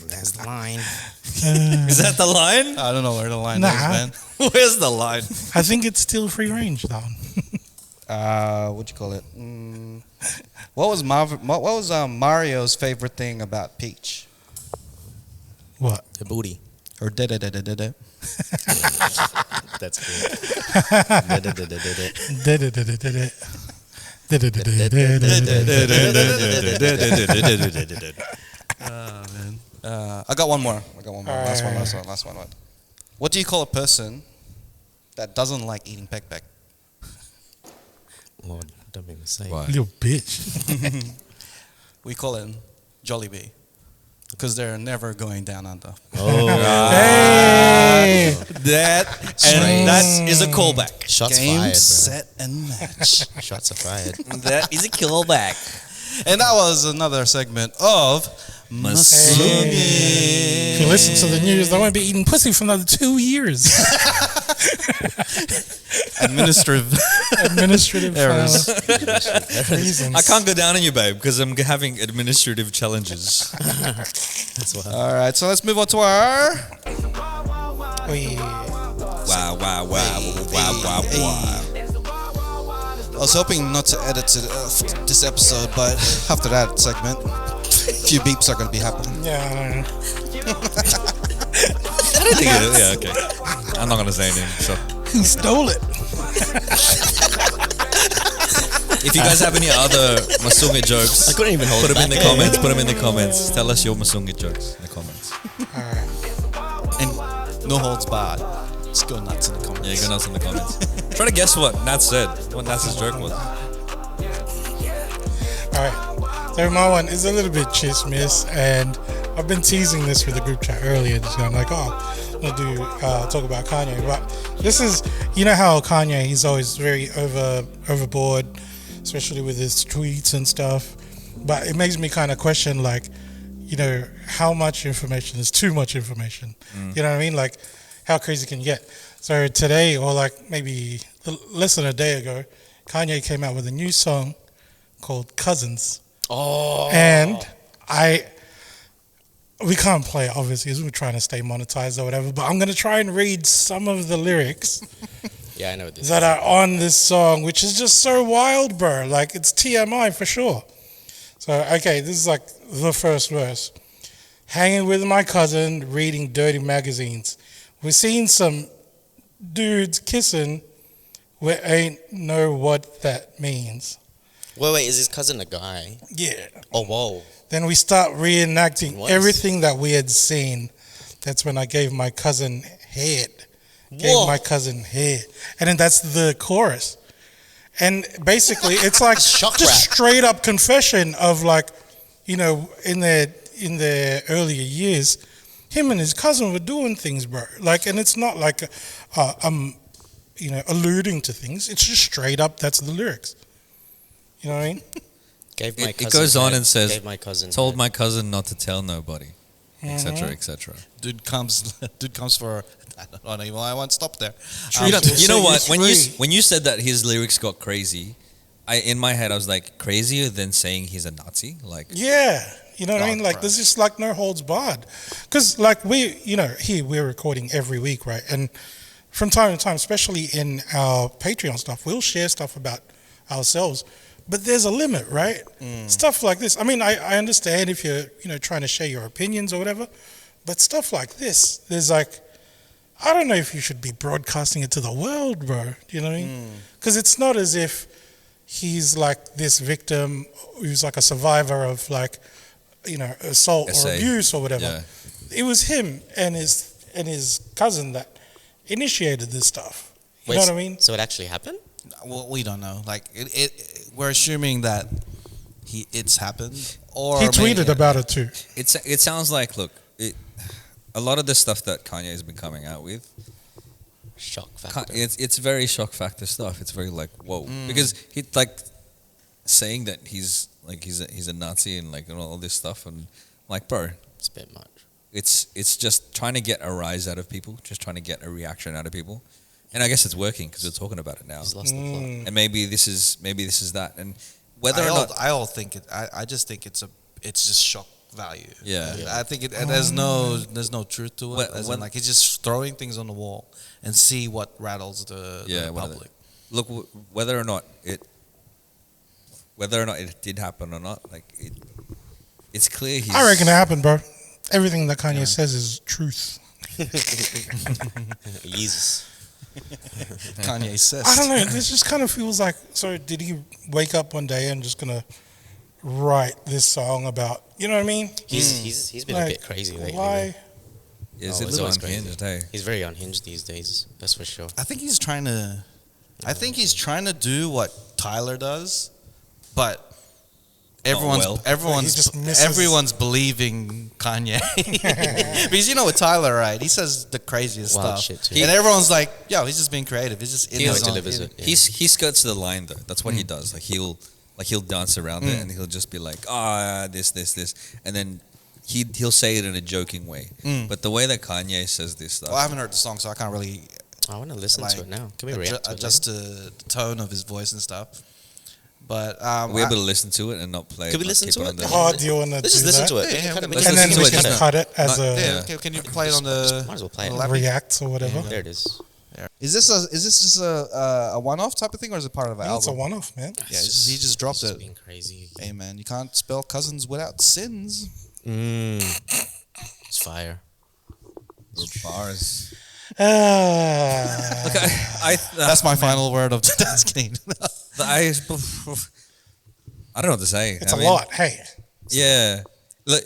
There's the line. Is that the line? I don't know where the line Nah. is, man. Where's the line? I think it's still free range, that one. What you call it? What was Mario's favorite thing about Peach? What? The booty. Or da da da da da da. That's good. I got one more. Last one. What do you call a person that doesn't like eating peck? Lord, don't make me say. Why? Little bitch. We call it Jollibee. Because they're never going down under. Hey! That is a callback. Shots Game, fired, bro. set, and match. Shots are fired. That is a callback. And that was another segment of Masungit. If you listen to the news, they won't be eating pussy for another 2 years. Administrative. Administrative Errors. reasons. I can't go down on you, babe, because I'm having administrative challenges. That's what happened. All right, so let's move on to our. Wait. Wow, wow, wow, wow, wow, wow. I was hoping not to edit this episode, but after that segment, a few beeps are going to be happening. Yeah, I don't know. I don't think it is. Yeah, okay. I'm not going to say anything, so. Who stole it? If you guys have any other Masungit jokes, I couldn't even hold put it them in the back. comments. Put them in the comments. Tell us your Masungit jokes in the comments. And no holds barred. Just go nuts in the comments. Yeah, you go nuts in the comments. Try to guess what Nat said. What Nat's joke was. Alright. So my one is a little bit chismis, and I've been teasing this with the group chat earlier, just going like, oh, we'll talk about Kanye. But this is, you know how Kanye, he's always very overboard, especially with his tweets and stuff. But it makes me kind of question, like, you know, how much information is too much information? You know what I mean? Like, how crazy can you get? So today, or like maybe less than a day ago, Kanye came out with a new song, called Cousins. Oh. And I we can't play it, obviously, as we're trying to stay monetized or whatever, but I'm going to try and read some of the lyrics Yeah, I know what this that is. are on this song, which is just so wild, bro. Like, it's TMI for sure. So, okay, this is like the first verse. Hanging with my cousin, reading dirty magazines. We're seeing some dudes kissing. We ain't know what that means. Wait, is his cousin a guy? Yeah. Oh, whoa. Then we start reenacting What? everything that we had seen. That's when I gave my cousin head. Gave Whoa. my cousin head. And then that's the chorus. And basically, it's like Shock just rap. straight up confession of like, you know, in the earlier years, him and his cousin were doing things, bro. Like, and it's not like, you know, alluding to things. It's just straight up. That's the lyrics. You know what I mean? Gave my It cousin goes on head. and says, Gave my cousin told head. my cousin not to tell nobody, etc., Mhm. etc. Dude comes for. I don't even. I won't stop there. You know, Truth you know will what? set you free. When you said that his lyrics got crazy, in my head I was like, crazier than saying he's a Nazi. Like, Yeah. You know what I Oh, mean? Like, bro. there's just like no holds barred. Because, like, here we're recording every week, right? And from time to time, especially in our Patreon stuff, we'll share stuff about ourselves. But there's a limit, right? Stuff like this. I mean, I understand if you're, you know, trying to share your opinions or whatever. But stuff like this, there's like, I don't know if you should be broadcasting it to the world, bro. Do you know what I mean? Because it's not as if he's like this victim who's like a survivor of like, you know, assault SA. or abuse or whatever. Yeah. It was him and his cousin that initiated this stuff. You Wait, know what I mean? So it actually happened? Well, we don't know. Like we're assuming that it's happened. Or He tweeted maybe- about it too. it sounds like, look, a lot of the stuff that Kanye has been coming out with, Shock factor. it's very shock factor stuff. It's very like, whoa, because he like saying that he's a Nazi and like and all this stuff, and like, bro, It's a bit much. it's just trying to get a rise out of people, just trying to get a reaction out of people, and I guess it's working because we're talking about it now, He's lost the plot. and maybe this is that, and whether or not I all think it. I just think it's just shock value. Yeah. I think there's no truth to it. When- As in, when- like he's just throwing things on the wall and see what rattles the whether- public. look whether or not it did happen or not, like it's clear he's. I reckon it happened, bro. Everything that Kanye says is truth. Jesus. Kanye says. I don't know. This just kind of feels like. So, did he wake up one day and just gonna write this song about? You know what I mean? He's been a Like, bit crazy lately. why? Is Oh, it it's little always crazy. unhinged? Hey, He's very unhinged these days. That's for sure. I think he's trying to. I think he's trying to do what Tyler does, but well. He just misses- everyone's believing Kanye. Because you know with Tyler, right? He says the craziest Wild stuff, shit, too. and everyone's like, "Yo, he's just being creative. He's just in He his always own- delivers it. Yeah. he skirts the line though. That's what he does. Like he'll dance around it, and he'll just be like, this, and then he'll say it in a joking way. But the way that Kanye says this stuff, Well, I haven't heard the song, so I can't really I want to listen like to it now. Can we react to it? adjust to the tone of his voice and stuff. But we're able to listen to it and not play. Could we not listen keep to it? on the- Oh, do you want to Let's just do listen that? to it. Yeah, Kind of let's make And then listen we to it can just cut it as Not- a yeah, okay, can you play it on the might as well play it. on the laptop? react or whatever. There it is. Is this just a one-off type of thing, or is it part of an Yeah, it's a album? one-off, man. Yeah, he just dropped It's it. being crazy. Hey man, you can't spell cousins without sins. It's fire. bars. Ah. Look, That's my final word of today's game. I don't know what to say. It's I a mean, lot. Hey, Yeah, look,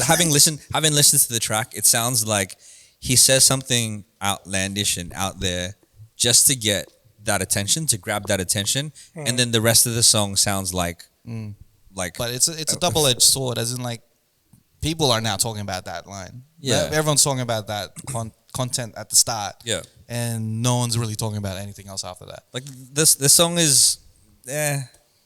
having listened to the track, it sounds like he says something outlandish and out there just to get that attention, to grab that attention, and then the rest of the song sounds like But it's a double-edged sword, as in like people are now talking about that line. Yeah. Everyone's talking about that content at the start. Yeah. And no one's really talking about anything else after that. like this song is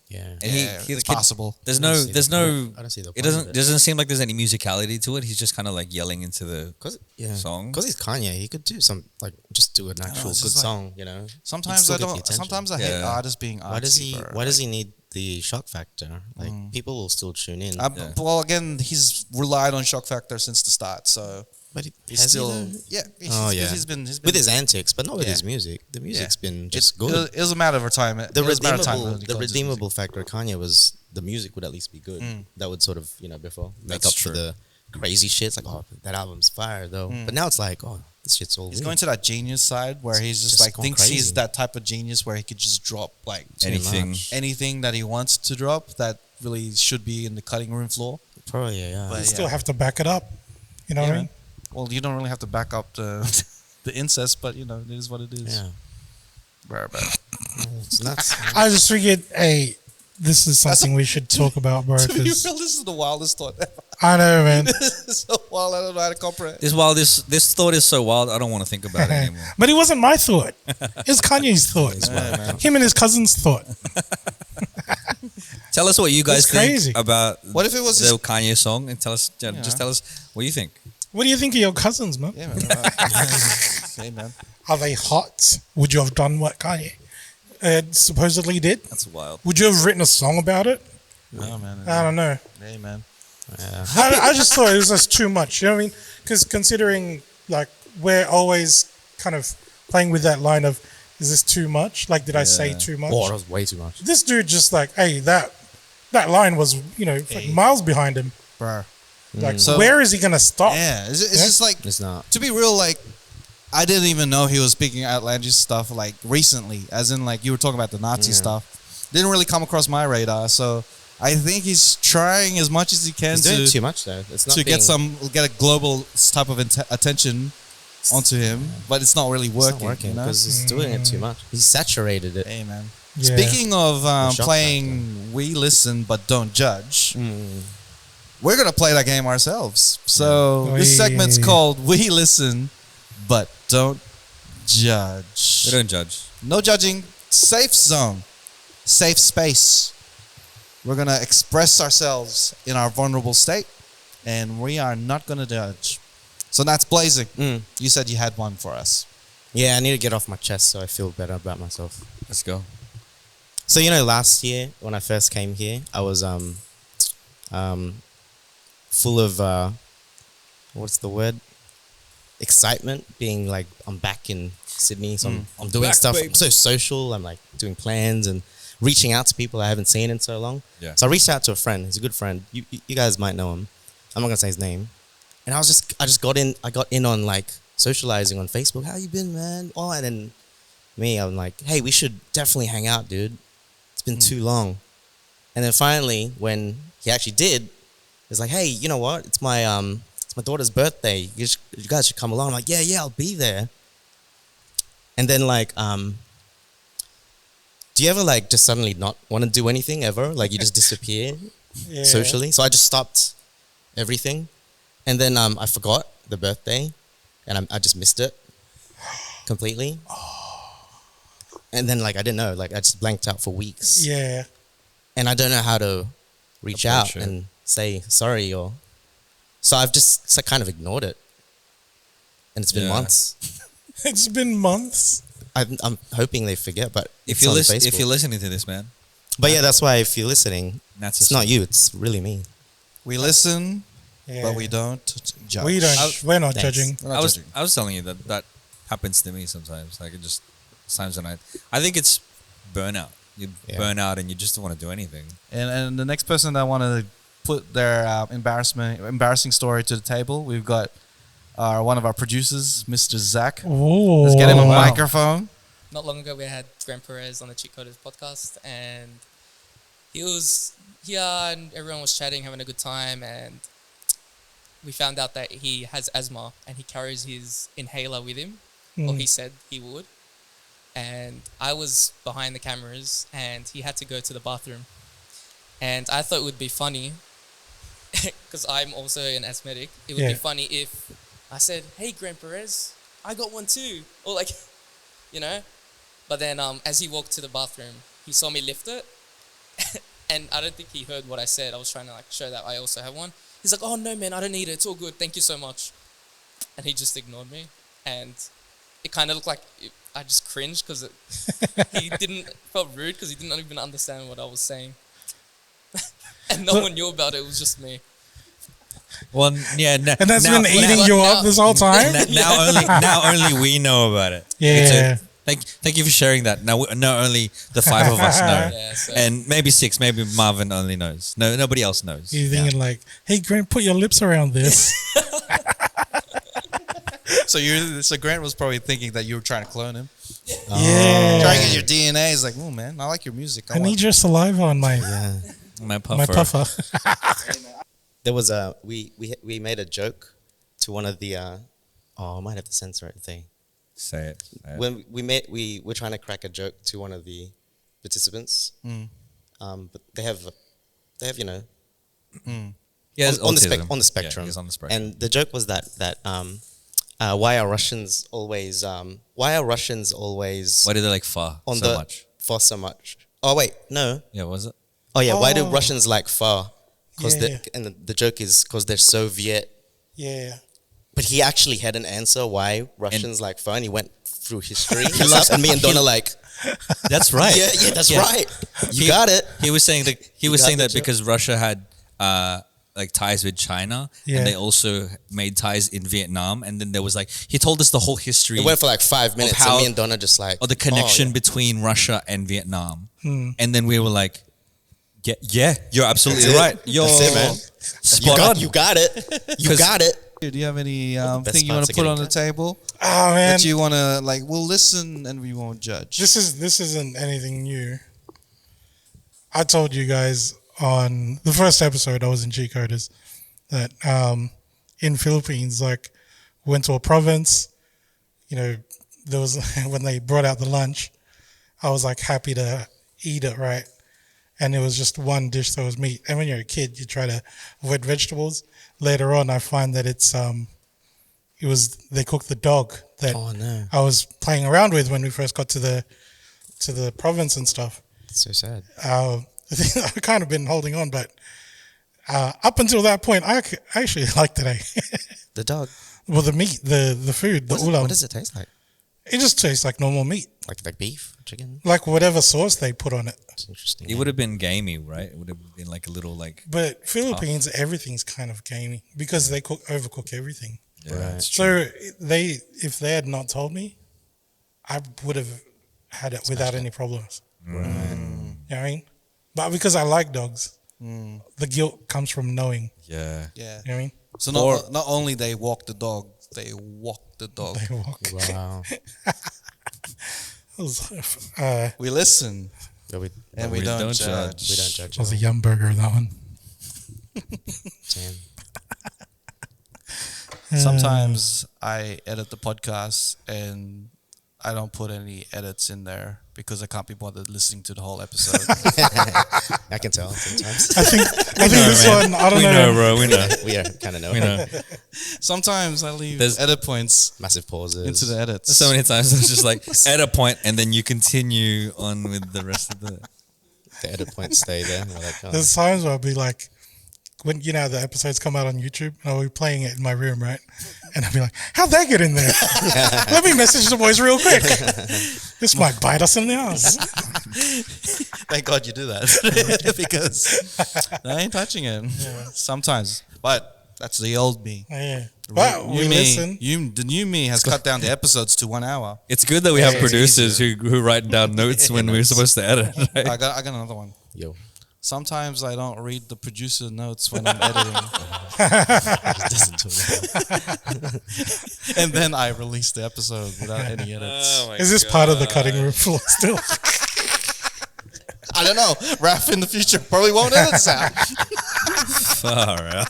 Yeah. And it's possible. There's I don't no, see there's the no. point. I don't see the It point doesn't of it. doesn't seem like there's any musicality to it. He's just kind of like yelling into the song. Because he's Kanye, he could do some like just do an actual it's good just like- song. You know. Sometimes still I get the don't. attention. Sometimes I hate Yeah. artists being artsy. Why does he? bro. Why does he need the shock factor? Like people will still tune in. Yeah. Well, again, he's relied on shock factor since the start, so But he's has he still though? yeah. Oh yeah. He's been with his antics, but not with Yeah. his music. The music's been just It good. was a matter of time. The It was a matter of time redeemable, when he the got his music. redeemable factor of Kanye was the music would at least be good. That would sort of before make That's up true. for the crazy shit. It's like, oh, that album's fire though. But now it's like, oh, this shit's all. He's weird. going to that genius side where he's just just like going thinks he's crazy. that type of genius where he could just drop like Anything. much. anything that he wants to drop that really should be in the cutting room floor. Probably, yeah. But You still have to back it up. You know what I mean? Well, you don't really have to back up the the incest, but it is what it is. yeah. It's nuts. I just figured, hey, this is something we should talk about, bro. To be real, 'cause this is the wildest thought ever. I know, man. It's so wild. I don't know how to comprehend. This thought is so wild. I don't want to think about it anymore. But it wasn't my thought. It's Kanye's thought. Him and his cousin's thought. Tell us what you guys It's think crazy. about What if it was the his- Kanye song, and just tell us what you think. What do you think of your cousins, man? Yeah, man. Hey, man. Are they hot? Would you have done what Kanye supposedly did? That's wild. Would you have written a song about it? No, man. I don't know. Hey, man. I just thought it was just too much. You know what I mean? Because considering like we're always kind of playing with that line of, is this too much? Like, did I say too much? Oh, that was way too much. This dude just like, hey, that line was like miles behind him. Bro. Like, So- where is he gonna stop? Yeah, it's Yeah. just like, It's not. to be real, like, I didn't even know he was speaking outlandish stuff, like, recently. As in, like, you were talking about the Nazi stuff. Didn't really come across my radar, so I think he's trying as much as he can He's doing to too much though. It's not to being, get a global type of attention onto him, but it's not really It's working. not working you know? because he's doing it too much. He's saturated it. Hey, man. Yeah. Speaking of shock playing We Listen But Don't Judge, we're going to play that game ourselves. So this Oi. segment's called We Listen But Don't Judge. We don't judge. No judging. Safe zone. Safe space. We're going to express ourselves in our vulnerable state, and we are not going to judge. So that's Blazing. You said you had one for us. Yeah, I need to get off my chest so I feel better about myself. Let's go. So last year when I first came here, I was full of what's the word? Excitement, being like I'm back in Sydney, so I'm doing Back, stuff. baby. I'm so social. I'm like doing plans and reaching out to people I haven't seen in so long. Yeah. So I reached out to a friend. He's a good friend. You guys might know him. I'm not gonna say his name. And I just got in. I got in on like socializing on Facebook. How you been, man? Oh, and then I'm like, hey, we should definitely hang out, dude. It's been too long. And then finally, when he actually did, it's like, hey, you know what? It's my daughter's birthday. You guys should come along. I'm like, yeah, I'll be there. And then like, do you ever like just suddenly not want to do anything ever? Like you just disappear Yeah. socially. So I just stopped everything, and then I forgot the birthday, and I just missed it completely. And then like I didn't know, like I just blanked out for weeks, Yeah. and I don't know how to reach Approach out it. and say sorry or. So I've just kind of ignored it, and it's been Yeah. months. It's been months. I'm hoping they forget, but If it's you're on if Facebook. you're listening to this, man, But yeah, that's why if you're listening, that's it's not you. It's really me. We listen, Yeah. but we don't judge. We don't. We're not Thanks. judging. We're not judging. I was telling you that happens to me sometimes. Like it just times when I think it's burnout. You Yeah. burn out and you just don't want to do anything. And the next person that want to put their embarrassing story to the table, we've got one of our producers, Mr. Zach. Oh. Let's get him a wow. microphone. Not long ago, we had Graham Perez on the Cheatcoders podcast, and he was here, and everyone was chatting, having a good time, and we found out that he has asthma, and he carries his inhaler with him, or he said he would. And I was behind the cameras, and he had to go to the bathroom, and I thought it would be funny, because I'm also an asthmatic. It would Yeah. be funny if I said, "Hey, Graham Perez, I got one too," or like, you know. But then as he walked to the bathroom, he saw me lift it, And I don't think he heard what I said. I was trying to like show that I also have one. He's like, oh no man, I don't need it. It's all good. Thank you so much. And he just ignored me. And it kind of looked like I just cringed because he felt rude because he didn't even understand what I was saying. And no one knew about it. It was just me. Well, yeah. And that's been eating you up this whole time? Now only we know about it. Yeah. Thank you for sharing that. Now only the 5 of us know, Yeah, so- and maybe 6. Maybe Marvin only knows. No, nobody else knows. You're thinking like, hey, Grant, put your lips around this. So Grant was probably thinking that you were trying to clone him. Yeah. Trying to get your DNA. He's like, oh man, I like your music. I need your saliva on my My puffer. my puffer. There was we made a joke to one of the I might have to censor it thing. Say it. When we were trying to crack a joke to one of the participants. But they have you know Yeah, on the spectrum. Yeah, he's on the spectrum. And the joke was that why are Russians always Why do they like pho on so the much? pho so much? Oh wait, no. Yeah, was it? Oh yeah, why do Oh. Russians like pho? Because Yeah. the joke is because they're Soviet. Yeah. But he actually had an answer why Russians like pho, and he went through history. And me and Donna like, That's right. yeah, that's right. You got it. He was saying that got the joke. because Russia had like ties with China, Yeah. and they also made ties in Vietnam, and then there was like he told us the whole history It went for like 5 minutes, how- and me and Donna just like, of the connection oh, yeah. between Russia and Vietnam, and then we were like, yeah, you're absolutely That's it. right. You're That's it, man. spot on. You got it. You 'Cause- got it. Do you have any best thing you want parts to of put getting on the cut? table Oh man, that you want to like? We'll listen and we won't judge. this isn't anything new. I told you guys on the first episode I was in Cheatcoders that in Philippines, like went to a province, you know, there was when they brought out the lunch, I was like happy to eat it, right? And it was just one dish that was meat. And when you're a kid, you try to avoid vegetables. Later on, I find that they cooked the dog that Oh no, I was playing around with when we first got to the province and stuff. it's so sad. I've kind of been holding on, but up until that point, I actually liked it. The dog. Well, the meat, the food, the ulam. What does it taste like? It just tastes like normal meat, Like beef, chicken. like whatever sauce they put on it. It's interesting. It would have been gamey, right? It would have been like a little like. But Philippines, everything's kind of gamey because they overcook everything. Yeah, it's So if they had not told me, I would have had it without any problems. You know what I mean? But because I like dogs, the guilt comes from knowing. Yeah. Yeah. You know what I mean? So Or- not only they walk the dog, they walk the dog. They walk. Wow. It was, We listen Yeah, and we don't judge. we don't judge. it was a yum burger, that one. Damn. Sometimes I edit the podcast and I don't put any edits in there because I can't be bothered listening to the whole episode. I can tell sometimes. I think this one, I don't We know. know, bro. We know. We kind of know. We know. Sometimes I leave There's- edit points Massive pauses. into the edits. So many times it's just like at a point, and then you continue on with the rest of the. The edit points stay there. We're like, oh. There's times where I'll be like, when the episodes come out on YouTube, I'll be playing it in my room, right? And I'll be like, how'd that get in there? Let me message the boys real quick. This might bite us in the ass. Thank God you do that because I ain't touching it. Sometimes, but that's the old me. Yeah. But we listen. The new me has cut down the episodes to 1 hour. It's good that we have Yeah, producers who write down notes when we're supposed to edit. Right? I got another one. Yo. Sometimes I don't read the producer notes when I'm editing, It doesn't do that. and then I release the episode without any edits. Is this part of the cutting room floor still? I don't know. Raph in the future probably won't edit this out. Far out.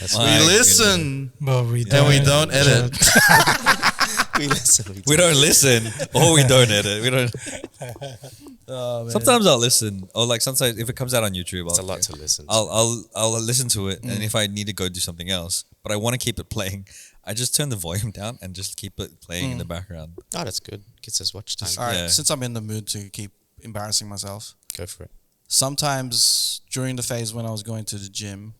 We listen But we and we don't edit. We listen. We don't listen, or we don't edit. We don't. Oh, man. Sometimes I'll listen, or like sometimes if it comes out on YouTube, It's a I'll, lot to listen. to. I'll listen to it, and if I need to go do something else, but I want to keep it playing, I just turn the volume down and just keep it playing in the background. Oh, that's good. Gets us watch time. All right, Yeah. since I'm in the mood to keep embarrassing myself, Go for it. Sometimes during the phase when I was going to the gym,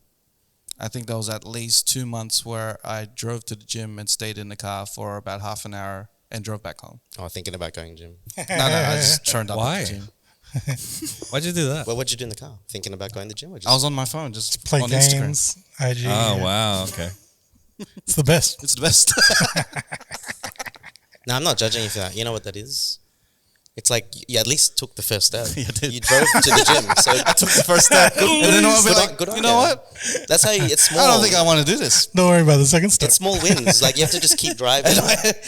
I think there was at least 2 months where I drove to the gym and stayed in the car for about half an hour and drove back home. Oh, thinking about going gym. No, I just turned up Why? at the gym. Why'd you do that? Well, what'd you do in the car? Thinking about going to the gym? Or just I was on my phone, just Play on games, Instagram. IG. Oh yeah. wow. Okay. It's the best. It's the best. No, I'm not judging you for that. You know what that is? It's like you at least took the first step. You did. You drove to the gym. So I took the first step. And then I'll be Good on- like, good on you know you. what? That's how you, it's small. I don't think I want to do this. Don't worry about the second step. It's small wins. Like you have to just keep driving.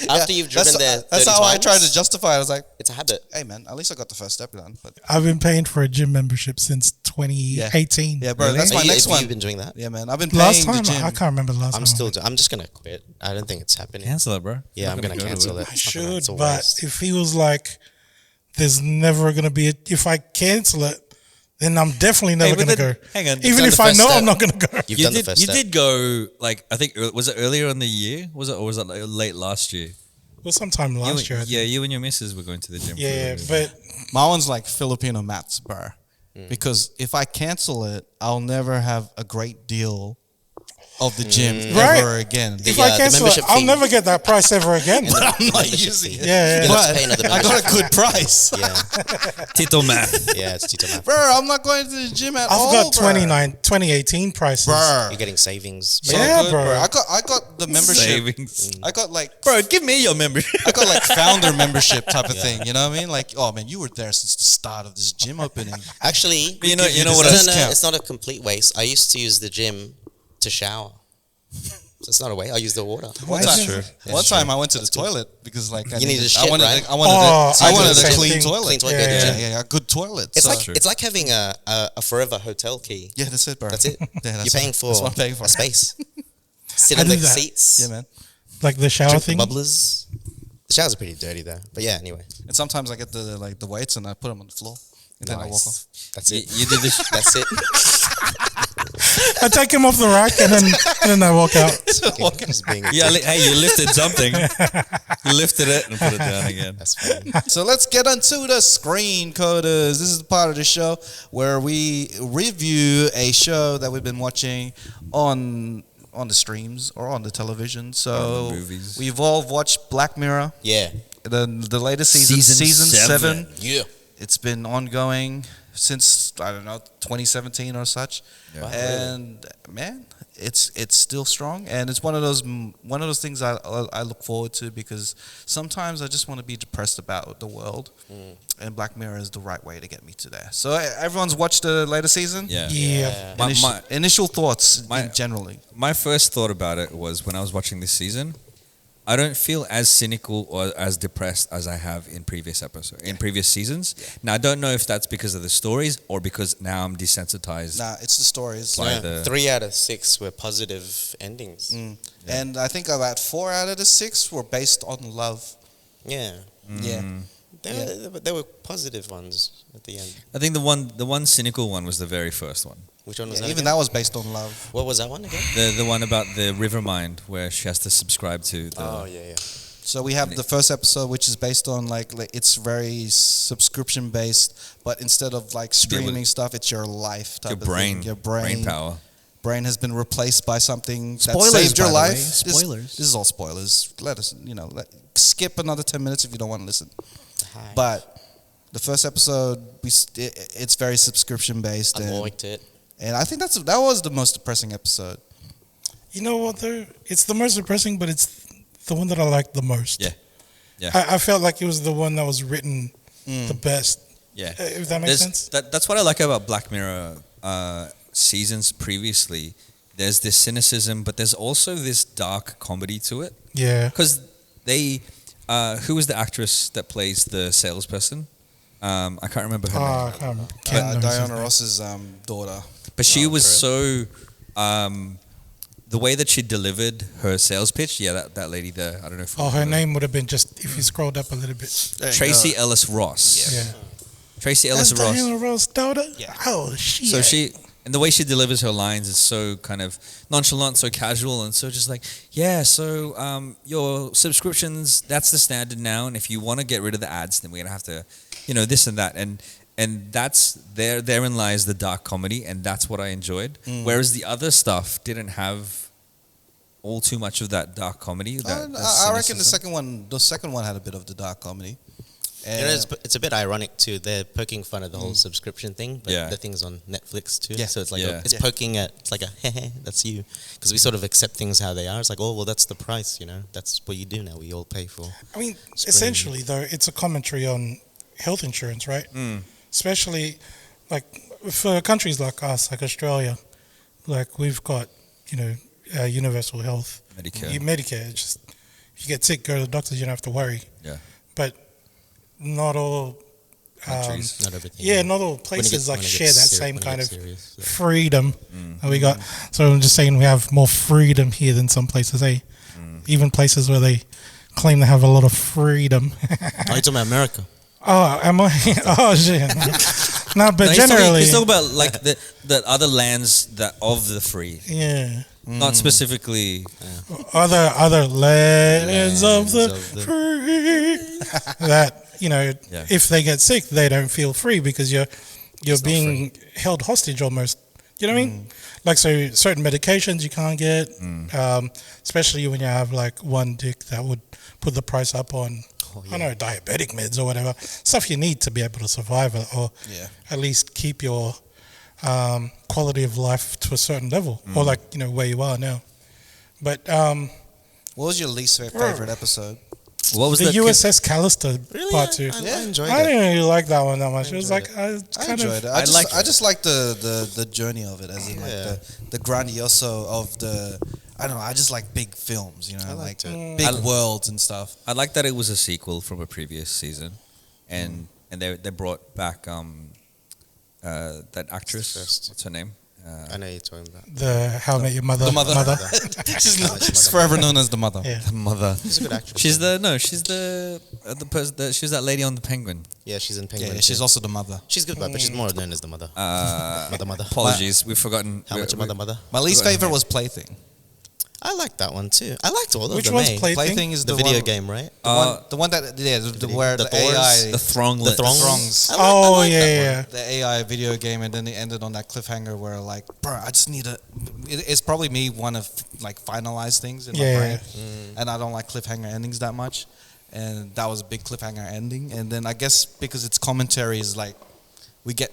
After you've driven there, That's 30 how I times, tried to justify it. I was like, It's a habit. hey man, at least I got the first step done. But I've been paying for a gym membership since 2018. yeah, bro, that's my next Have you one. been doing that? Yeah, man, I've been Last paying time, the gym. I can't remember the last I'm time. still. I'm just gonna quit. I don't think it's happening. Cancel it, bro. Yeah, I'm gonna cancel it. I It's not gonna- it's should, a but waste. it feels like there's never gonna be. If I cancel it, then I'm definitely never but gonna then- go. hang on, Even done if the I first know step. I'm not gonna go. You've You done did. the first You step. did go like I think was it earlier in the year? Was it like late last year? Well, sometime You last and- year. I think. yeah, you and your missus were going to the gym. for a Yeah, little bit. but My one's like Filipino mats, bro. Because if I cancel it, I'll never have a great deal of the gym Right. ever again. if Yeah, I the cancel it, membership I'll fee. never get that price ever again. And the I'm not membership using fee. it. Yeah, You're gonna have to pay another But I got a membership good price. fee. Yeah, Tito math. yeah, it's Tito Math. Bro, I'm not going to the gym at I've all. got bro. 2018 prices. Bro. You're getting savings. So Yeah, good, bro. I got the membership. Savings. I got like Bro, give me your membership. I got like founder membership type of thing. You know what I mean? Like, oh man, you were there since the start of this gym opening. Actually, You know you what? this no, discount. it's not a complete waste. I used to use the gym to shower. So it's not a waste. I use the water. One That's time, true. one time I went to the toilet because like You needed to I shit, wanted right? I wanted Oh, I I do wanted the a same clean thing. toilet. Clean toilet, Yeah, go to the yeah, gym. Yeah, a good toilet. It's So- like it's like having a forever hotel key. yeah, that's it, bro. That's it. Yeah, that's You're it. paying for That's what I'm paying for. a space. Sit I on do the that. seats. Yeah, man. Like the shower Drink thing. bubblers. The showers are pretty dirty though. But yeah, anyway. And sometimes I get the weights and I put them on the floor and then I walk off. That's it. You did this. That's it. I take him off the rack and then I walk out. Just being a Yeah, dick. hey, you lifted something. You lifted it and put it down again. That's funny. So let's get onto the screen coders. This is the part of the show where we review a show that we've been watching on the streams or on the television. Or So the movies. we've all watched Black Mirror, Yeah. the latest season, Season seven. Yeah. It's been ongoing since I don't know 2017 or such, Yeah. and man, it's still strong, and it's one of those things I look forward to because sometimes I just want to be depressed about the world, and Black Mirror is the right way to get me to there. So everyone's watched the latest season. Yeah. Yeah. Initial thoughts My- generally. My first thought about it was when I was watching this season, I don't feel as cynical or as depressed as I have in previous seasons. Now I don't know if that's because of the stories or because now I'm desensitized. Nah, it's the stories. By Yeah. the- 3 out of 6 were positive endings. And I think about 4 out of the 6 were based on love. Yeah. Yeah. There were positive ones at the end. I think the one cynical one was the very first one. Which one was Yeah, that? even again? that was based on love. What was that one again? The one about the river mind where she has to subscribe to the Oh yeah. So we have the first episode, which is based on like it's very subscription based, but instead of like streaming stuff, it's your life type your of brain, thing. Your brain power. Brain has been replaced by something Spoilers, that saved your by the way. life. Spoilers. This is all spoilers. Let us, skip another 10 minutes if you don't want to listen. But the first episode, it's very subscription based, I and liked it. I think that was the most depressing episode. You know what though? It's the most depressing, but it's the one that I liked the most. Yeah. Yeah. I felt like it was the one that was written the best. Yeah. If that makes sense. That's what I like about Black Mirror seasons previously. There's this cynicism, but there's also this dark comedy to it. Yeah. Because who was the actress that plays the salesperson? I can't remember her Oh, I name. can't remember. Ken knows his Diana name. Ross's daughter. But she was so... the way that she delivered her sales pitch, that lady there, I don't know if... Oh, her name would have been just if you scrolled up a little bit. Tracy Ellis Ross. Yeah. Tracy Ellis That's Ross. Diana Ross' daughter? Yeah. Oh, shit. So and the way she delivers her lines is so kind of nonchalant, so casual, and so just like, your subscriptions, that's the standard now, and if you want to get rid of the ads, then we're going to have to, this and that. And And that's therein lies the dark comedy, and that's what I enjoyed. Whereas the other stuff didn't have all too much of that dark comedy. I reckon the second one had a bit of the dark comedy. It's a bit ironic too. They're poking fun at the whole subscription thing, but the thing's on Netflix too. Yeah. So it's like Yeah. poking at. It's like a that's you, because we sort of accept things how they are. It's like, oh well, that's the price. That's what you do now. We all pay for. I mean, essentially, though, it's a commentary on health insurance, right? Especially, like, for countries like us, like Australia, like, we've got, universal health. Medicare. Medicare. It's just, if you get sick, go to the doctors, you don't have to worry. Yeah. But not all... Countries. Not everything. Yeah, not all places when it share that gets same when it kind of gets serious, yeah. freedom that we got. So I'm just saying we have more freedom here than some places, eh? Even places where they claim they have a lot of freedom. Oh, you're talking about America. Oh, am I? Oh, shit. No, but generally... He's talking about, like, the other lands that of the free. Yeah. Not specifically... Other lands of the free. That, if they get sick, they don't feel free because you're being held hostage almost. You know what I mean? Like, so certain medications you can't get, especially when you have, like, one dick that would put the price up on, I don't know, diabetic meds or whatever. Stuff you need to be able to survive or at least keep your quality of life to a certain level or, like, where you are now. But... what was your least favorite episode? What was the that? USS Callister part 2. I enjoyed I it. didn't really like that one that much. It was like I enjoyed it. I just like the journey of it, as in like the grandioso of the. I don't know. I just like big films, like big worlds and stuff. I like that it was a sequel from a previous season, and they brought back that actress. What's her name? I know you're talking about. the How I Met Your Mother. The mother. She's forever known as the mother. Yeah. The mother. She's a good actress. She's the person. She's that lady on the Penguin. Yeah, she's in Penguin. Yeah, she's also the mother. She's good, but she's more known as the mother. Mother. Apologies, we've forgotten. How much mother? My least favorite was Plaything. I liked that one too. I liked all of them. Which one's eh? Plaything? Plaything is The the video one, game, right? the one that where the AI The Throngs. The Throngs. Throngs. I Oh, like that yeah. one. the AI video game, and then it ended on that cliffhanger where, like, bro, I just need it's probably me want to like finalize things in my brain, and I don't like cliffhanger endings that much, and that was a big cliffhanger ending. And then I guess because its commentary is like, we get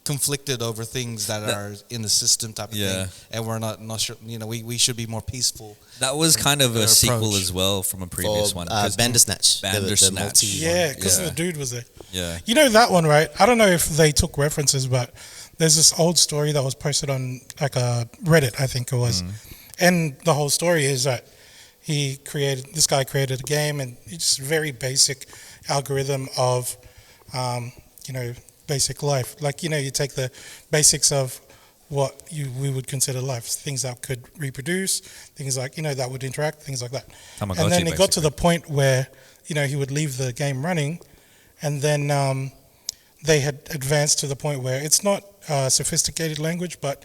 conflicted over things that are in the system type of thing, and we're not sure. We should be more peaceful. That was kind of a sequel approach. as well from a previous one. Bandersnatch. Bandersnatch. Yeah, because the dude was there. Yeah. You know that one, right? I don't know if they took references, but there's this old story that was posted on like a Reddit, I think it was. And the whole story is that this guy created a game, and it's just very basic algorithm of, basic life. Like, you take the basics of what we would consider life, things that could reproduce, things like, that would interact, things like that. Tamagotchi, And then it got to the point where, he would leave the game running, and then they had advanced to the point where it's not sophisticated language, but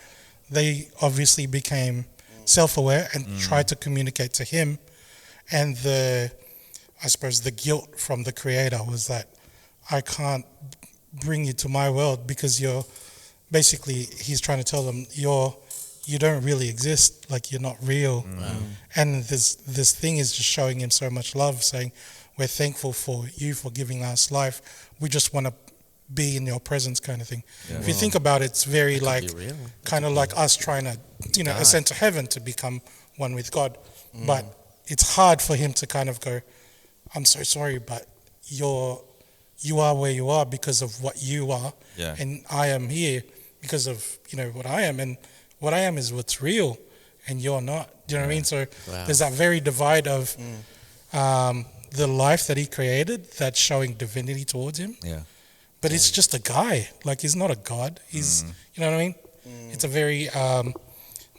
they obviously became self-aware and tried to communicate to him. And I suppose the guilt from the creator was that I can't bring you to my world because he's trying to tell them you don't really exist, like you're not real. And this thing is just showing him so much love, saying we're thankful for you for giving us life, we just want to be in your presence, kind of thing. If you think about it, it's very like kind of like us trying to ascend to heaven to become one with God. But it's hard for him to kind of go, I'm so sorry, but you are where you are because of what you are, and I am here because of what I am, and what I am is what's real, and you're not. Do you know what I mean? So there's that very divide of the life that he created that's showing divinity towards him. Yeah, but it's just a guy. Like, he's not a god. He's you know what I mean? It's a very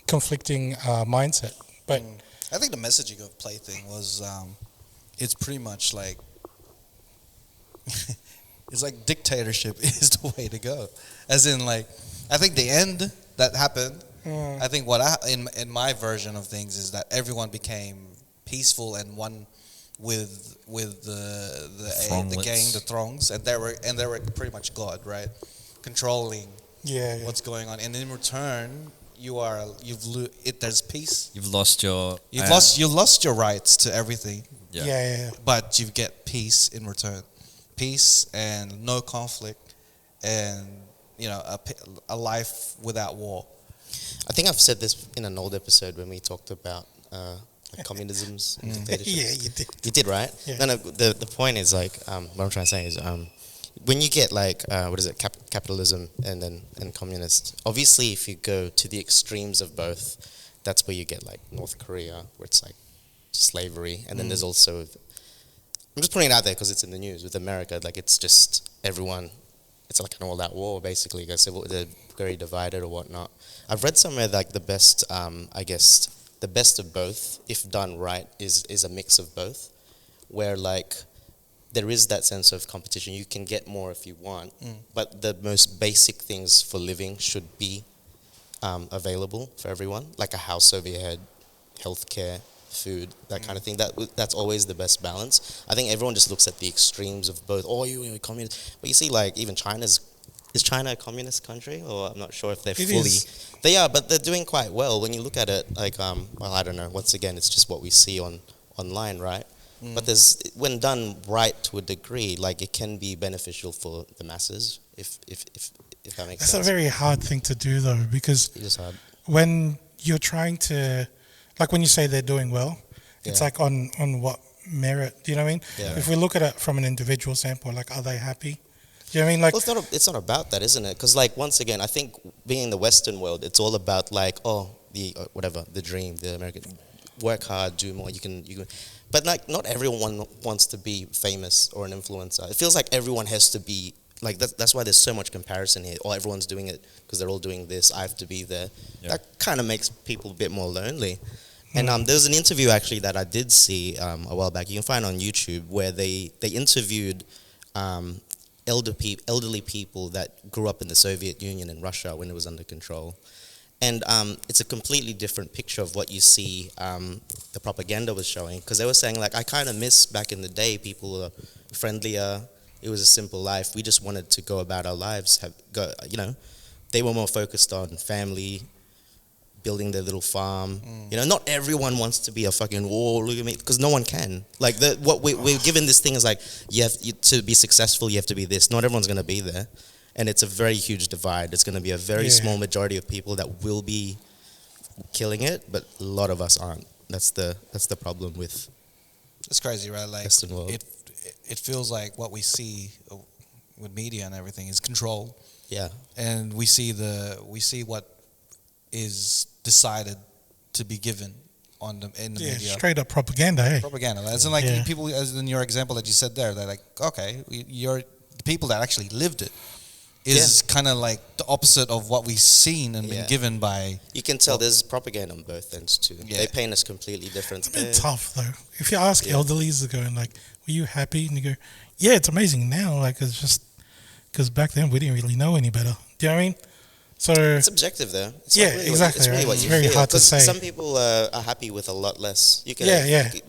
conflicting mindset. But I think the messaging of Plaything was it's pretty much like. It's like dictatorship is the way to go, as in, like, I think the end that happened. I think in my version of things is that everyone became peaceful and one with with the Thronglets. gang, the throngs, and they were pretty much God, right? Controlling Yeah. what's going on, and in return, there's peace. You've lost your. You've lost your rights to everything, Yeah. but you get peace in return, peace and no conflict, and a life without war. I think I've said this in an old episode when we talked about like communism's and dictatorship. Yeah, you did. You did, right? Yeah. No. The point is like what I'm trying to say is when you get like capitalism and communist. Obviously, if you go to the extremes of both, that's where you get like North Korea, where it's like slavery, and then there's also. I'm just putting it out there because it's in the news with America. Like it's just everyone. It's like an all-out war, basically. Because they're very divided or whatnot. I've read somewhere like the best, I guess, the best of both, if done right, is a mix of both, where like there is that sense of competition. You can get more if you want, but the most basic things for living should be available for everyone, like a house over your head, healthcare, food, that kind of thing. That's always the best balance. I think everyone just looks at the extremes of both. Oh, you're a communist, but you see, like even is China a communist country? Or I'm not sure if they're It fully. is. They are, but they're doing quite well when you look at it. Like, well, I don't know. Once again, it's just what we see online, right? But when done right to a degree, like it can be beneficial for the masses. If that makes That's sense. a very hard thing to do though, because It is hard. when you're trying to, like when you say they're doing well, it's Yeah. like on what merit? Do you know what I mean? Yeah. If we look at it from an individual standpoint, like are they happy? Do you know what I mean? Like Well, it's not about that, isn't it? Because like once again, I think being in the Western world, it's all about like the dream, the American, work hard, do more. You can, but like not everyone wants to be famous or an influencer. It feels like everyone has to be like that's why there's so much comparison here. Oh, everyone's doing it because they're all doing this. I have to be there. Yeah. That kind of makes people a bit more lonely. And there was an interview actually that I did see a while back. You can find it on YouTube where they interviewed elderly people that grew up in the Soviet Union and Russia when it was under control. And it's a completely different picture of what you see the propaganda was showing, because they were saying, like, I kind of miss back in the day, people were friendlier, it was a simple life, we just wanted to go about our lives, they were more focused on family, building their little farm. Not everyone wants to be a fucking look at me, because no one can. Like, what we're given this thing is like, to be successful, you have to be this. Not everyone's going to be there. And it's a very huge divide. It's going to be a very small majority of people that will be killing it, but a lot of us aren't. That's the problem with It's crazy, right? Like Western world. It feels like what we see with media and everything is control, Yeah. and we see what is decided to be given in the media. straight up propaganda, hey. Propaganda. As in, like Yeah. people, as in your example that you said there, they're like, okay, you're the people that actually lived it is kind of like the opposite of what we've seen and been given by. You can tell there's propaganda on both ends too. Yeah. They paint us completely different. It's a bit tough though. If you ask elderlies, they're going like, "Were you happy?" And you go, "Yeah, it's amazing now." Like it's just because back then we didn't really know any better. Do you know what I mean? So It's subjective though. It's Yeah, really exactly, It's really right. what It's you very feel. hard to 'Cause say. Some people are happy with a lot less. You can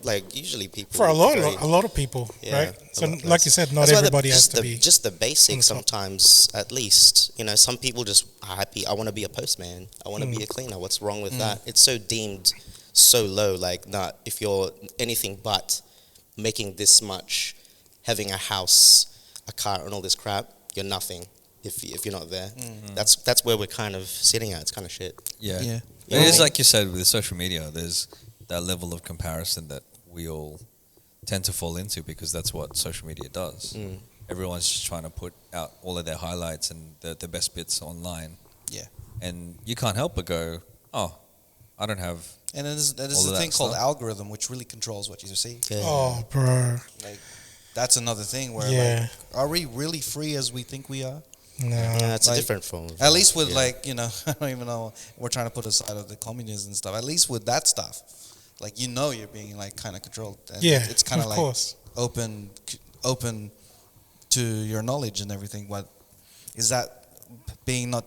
like usually people for a lot very- of people, Yeah, right? a So lot like less. you said, not That's why everybody has to be. just the basics on top. sometimes, at least. Some people just are happy. I want to be a postman. I want to be a cleaner. What's wrong with that? It's so deemed so low. Like, not if you're anything but making this much, having a house, a car, and all this crap, you're nothing. If you're not there, that's where we're kind of sitting at. It's kind of shit. Yeah. Yeah. It is like you said with social media. There's that level of comparison that we all tend to fall into because that's what social media does. Everyone's just trying to put out all of their highlights and the best bits online. Yeah. And you can't help but go, oh, I don't have. And there's All of a that thing called stuff. algorithm, which really controls what you see. Yeah. Oh, bro. Like, that's another thing where, Yeah. like, are we really free as we think we are? No. Yeah, it's Like, a different form. Of At least with, yeah. like, I don't even know, we're trying to put aside of the communism and stuff. At least with that stuff, like, you're being, like, kind of controlled. And Yeah, it's kind of of like course. open to your knowledge and everything. What is that being not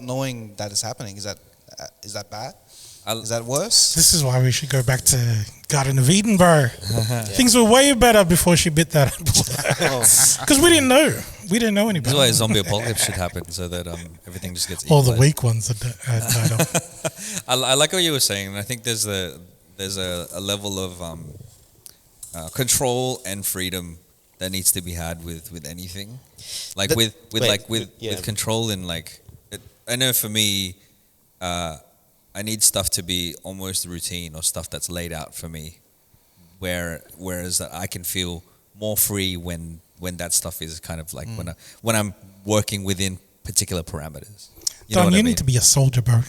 knowing that it's happening? Is that bad? Is that worse? This is why we should go back to Garden of Eden, bro. Things were way better before she bit that apple. Because we didn't know. We didn't know any This is better. why a zombie apocalypse should happen, so that everything just gets All the equalized. weak ones are died off. I like what you were saying, and I think there's a level of control and freedom that needs to be had with anything, like The- with wait, yeah. control and like I know for me, I need stuff to be almost routine or stuff that's laid out for me, whereas that I can feel more free when that stuff is kind of like when I'm working within particular parameters. You know Don, what you I mean? need to be a soldier, bro.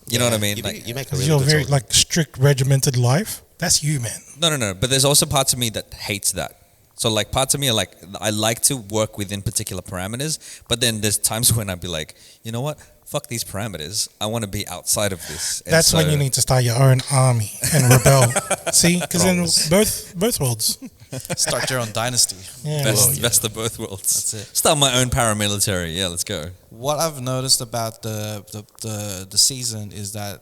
You know what I mean? You, Like, you make a 'Cause really you're good very soldier. like strict, regimented life. That's you, man. No. But there's also parts of me that hates that. So like parts of me are like I like to work within particular parameters, but then there's times when I'd be like, you know what? Fuck these parameters. I want to be outside of this. And That's when so- you need to start your own army and rebel. See, because in both worlds. Start your own dynasty. Yeah. Best of both worlds. That's it. Start my own paramilitary. Yeah, let's go. What I've noticed about the season is that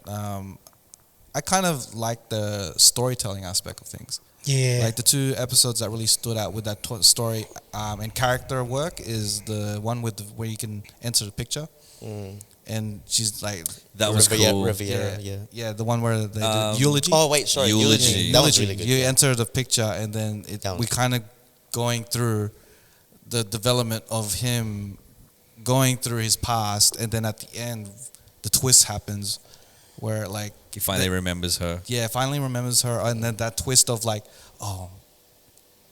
I kind of like the storytelling aspect of things. Yeah. Like the two episodes that really stood out with that story and character work is the one with where you can enter the picture, and she's like That was cool. Riviera, yeah. the one where they did eulogy. Oh wait, sorry, Eulogy. eulogy. That was really good. You yeah. enter the picture, and then That we was kind of going through the development of him going through his past, and then at the end, the twist happens where like He finally remembers her. finally remembers her, and then that twist of like, oh,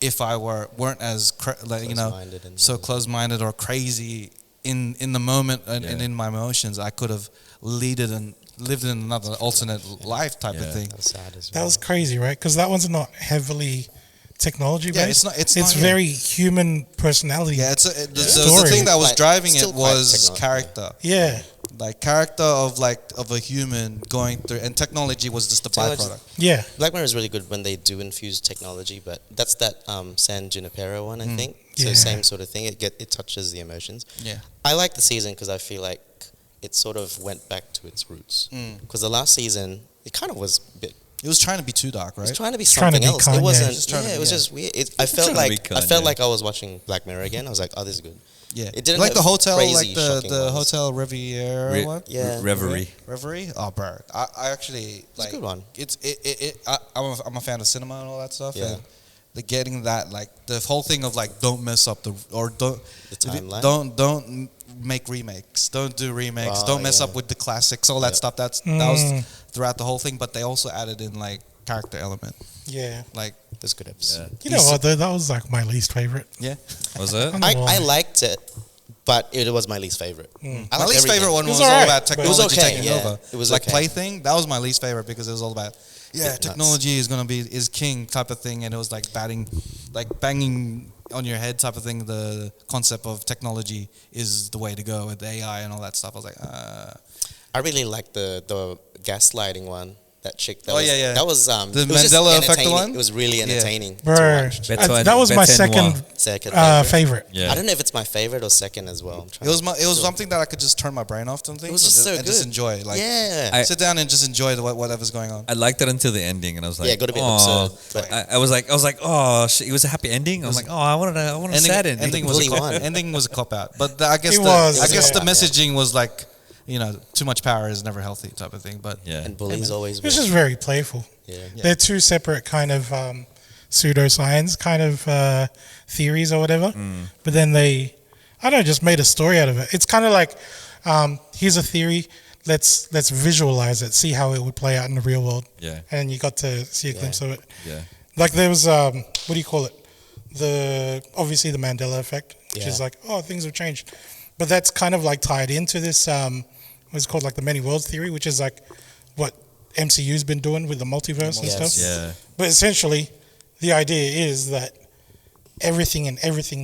if I weren't as Close-minded and- so close-minded or crazy in the moment and in my emotions, I could have lived in another alternate life type of Yeah. thing. That was sad as That well. was crazy, right? Because that one's not heavily technology Yeah, based. it's not, yeah. very human personality. Yeah, the Story. thing that was Like, driving still it quite was technology. character. Yeah. Like character of a human going through, and technology was just a Technology- byproduct. Yeah. Black Mirror is really good when they do infuse technology, but that's that San Junipero one, I think. So Yeah. same sort of thing. It touches the emotions. Yeah. I like the season because I feel like it sort of went back to its roots. Because the last season, it kind of was a bit. It was trying to be too dark, It was right? trying to be Trying to something be else. Kanye. It wasn't. Just trying to Yeah, be- it was yeah. just weird. I felt trying to be like I felt Kanye. like I was watching Black Mirror again. I was like, oh, this is good. Yeah, It didn't like the have hotel, crazy, like shocking the ones. hotel Riviera one. Yeah. Reverie. Reverie. Oh, bro, I actually a like. good one. I'm a fan of cinema and all that stuff. Yeah. And the getting that like the whole thing of like don't mess up the timeline. don't make remakes. Don't do remakes. Oh, Don't mess yeah. up with the classics. All that Yeah. stuff. That was throughout the whole thing. But they also added in like character element. Yeah. Like This good episode. You know what, though? That was like my least favorite. yeah. Was it? I'm I not lying. liked it, but it was my least favorite. I My liked least everything. favorite one It was was all alright, about but- technology It was okay, taking yeah. over. It was like okay. Plaything. That was my least favorite because it was all about nuts. technology is king type of thing, and it was like banging on your head type of thing. The concept of technology is the way to go with AI and all that stuff. I was like, I really liked the gaslighting one. That chick. That Oh, was, yeah, yeah. That was The it was just Mandela effect entertaining. one? It was really entertaining. to Bro, watch. Beto- that was my Beto second Noir. Second favorite. Yeah. I don't know if it's my favorite or second as well. I'm trying it was to- something that I could just turn my brain off to things. It was just so and just good. enjoy. Like yeah. sit down and just enjoy whatever's going on. I liked it until the ending, and I was like, Yeah, it got a bit "Aw." absurd, but- I was like, oh, it was a happy ending. I was like, oh, I wanted a sad ending. Ending was Bully won. ending was a cop out, but I guess It was, I guess yeah. the messaging was like, too much power is never healthy type of thing. But yeah. And bullies always It was win. just very playful. Yeah. They're two separate kind of pseudoscience kind of theories or whatever. But then they, I don't know, just made a story out of it. It's kind of like, here's a theory. Let's visualize it, see how it would play out in the real world. Yeah. And you got to see a glimpse of it. Yeah. Like there was, what do you call it? Obviously the Mandela effect, which is Yeah. like, oh, things have changed. But that's kind of like tied into this, what's called like the many worlds theory, which is like what MCU's been doing with the multiverse and Yes. stuff. Yeah. But essentially, the idea is that everything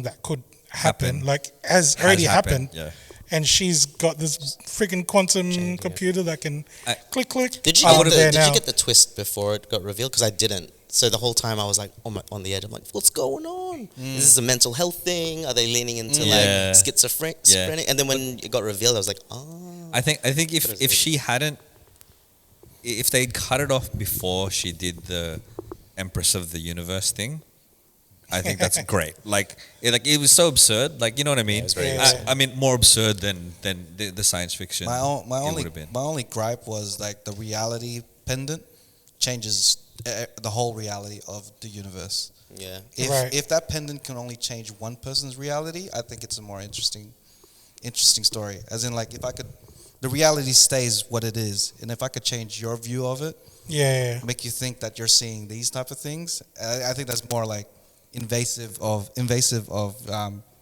that could happen, like has already happened. Yeah. And she's got this freaking quantum computer that can click. Did you I get want it there did now. you get the twist before it got revealed? Because I didn't. So the whole time I was like on the edge. I'm like, what's going on? Is this a mental health thing? Are they leaning into Yeah. like schizophrenic? And then when it got revealed, I was like, oh. I think if she hadn't, if they'd cut it off before she did the Empress of the Universe thing, I think that's great. Like it was so absurd. Like, you know what I mean? it's very I mean, more absurd than the science fiction. My it only would've been. my only gripe was like the reality pendant changes the whole reality of the universe. Yeah. If that pendant can only change one person's reality, I think it's a more interesting story. As in, like, if I could, the reality stays what it is, and if I could change your view of it, make you think that you're seeing these type of things, I think that's more like invasive of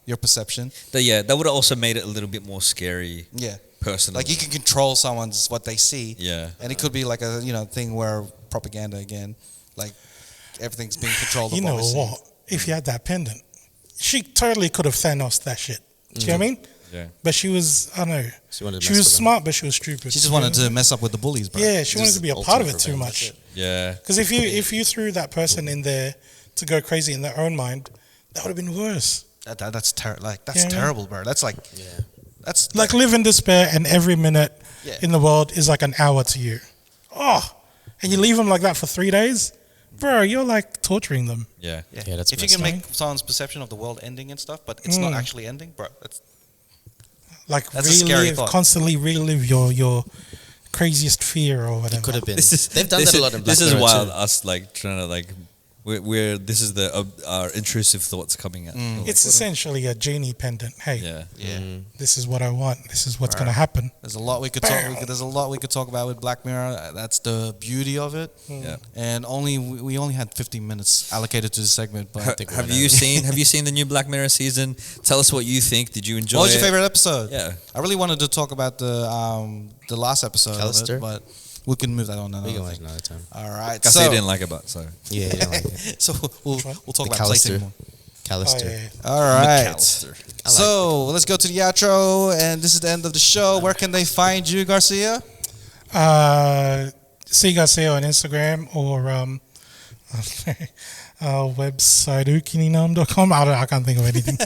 your perception. That would have also made it a little bit more scary. Yeah. Personally. Like, you can control someone's what they see. Yeah. And it could be like a thing where propaganda again, like everything's being controlled. You know what? If you had that pendant, she totally could have Thanos that shit. Do you know what I mean? Yeah. But she was, I don't know. She wanted to She mess was with them. smart, but she was stupid. She just wanted to mess up with the bullies, bro. Yeah, she wanted Just to be a part of it ultimate too revenge, much. that's it. Yeah. Because if you threw that person in there to go crazy in their own mind, that would have been worse. That's that's Yeah. terrible, bro. That's like Yeah. that's Like live in despair, and every minute Yeah. in the world is like an hour to you. Oh, and you leave them like that for 3 days, bro. You're like torturing them. Yeah. Yeah, that's if you messed can up. make someone's perception of the world ending and stuff, but it's not actually ending, bro. Like That's a scary thought. constantly relive your craziest fear or whatever. Could have been. This is They've done that a lot in Black This is Mirror wild. too. Us like trying to like we're this is the our intrusive thoughts coming out. We're like, It's essentially a genie pendant. Hey, yeah. Yeah. this is what I want. This is what's going to happen. There's a lot we could talk. There's a lot we could talk about with Black Mirror. That's the beauty of it. Yeah. And we only had 15 minutes allocated to this segment. But Have you seen the new Black Mirror season? Tell us what you think. Did you enjoy what was it? your favorite episode? Yeah. I really wanted to talk about the last episode Callister? of it, but we can move that on another We can thing. watch another time. All right. I say you didn't like it, but so Yeah, you don't like it. So we'll talk The about Playtime Callister. more. Oh, Callister. yeah. All right. McAllister. I like So let's go to the outro, and this is the end of the show. Where can they find you, Garcia? See Garcia on Instagram or our website spooky-inam.com. I can't think of anything.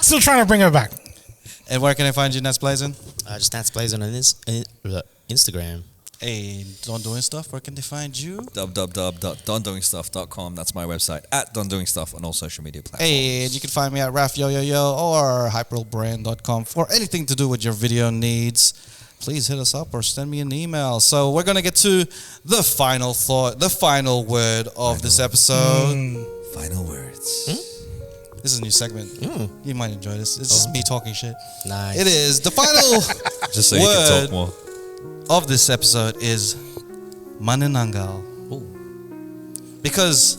Still trying to bring her back. And where can I find you, Nats Blazing? Just Nats Blazing on Instagram. Hey, Don Doing Stuff, where can they find you? www.dondoingstuff.com. That's my website. At dondoingstuff on all social media platforms. Hey, and you can find me at RafYoYoYo or hyperbrand.com for anything to do with your video needs. Please hit us up or send me an email. So we're going to get to the final thought, the final word of this episode. Final words. This is a new segment. You might enjoy this. It's just me talking shit. Nice. It is. The final Just so you can Word. talk more. of this episode is Manananggal. Because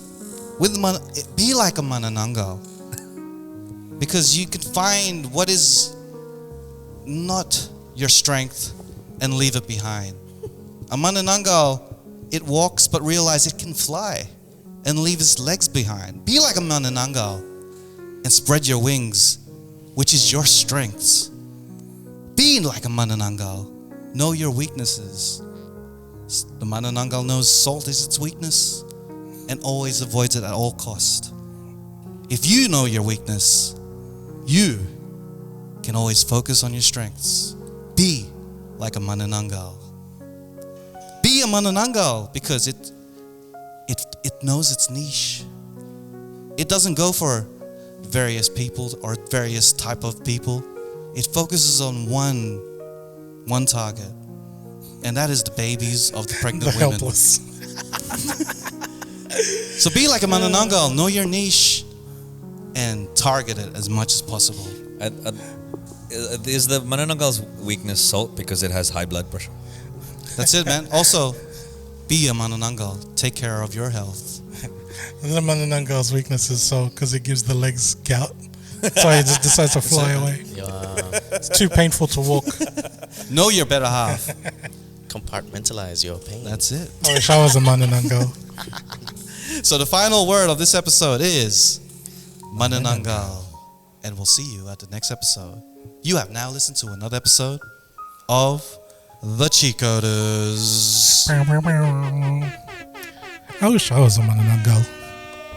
be like a Manananggal. Because you can find what is not your strength and leave it behind. A Manananggal, it walks but realize it can fly and leave its legs behind. Be like a Manananggal and spread your wings, which is your strengths. Be like a Manananggal. Know your weaknesses. The Manananggal knows salt is its weakness and always avoids it at all cost. If you know your weakness, you can always focus on your strengths. Be like a Manananggal. Be a Manananggal because it knows its niche. It doesn't go for various people or various type of people. It focuses on one target, and that is the babies of the pregnant The women. helpless. So be like a Manananggal, know your niche, and target it as much as possible. Is the Manananggal's weakness salt because it has high blood pressure? That's it, man. Also, be a Manananggal. Take care of your health. And the Manananggal's weakness is so because it gives the legs gout. So he just decides to fly away. It's too painful to walk. Know your better half. Compartmentalize your pain. That's it. I wish I was a Manananggal. So the final word of this episode is Manananggal. And we'll see you at the next episode. You have now listened to another episode of The Cheatcoders. I wish I was a Manananggal.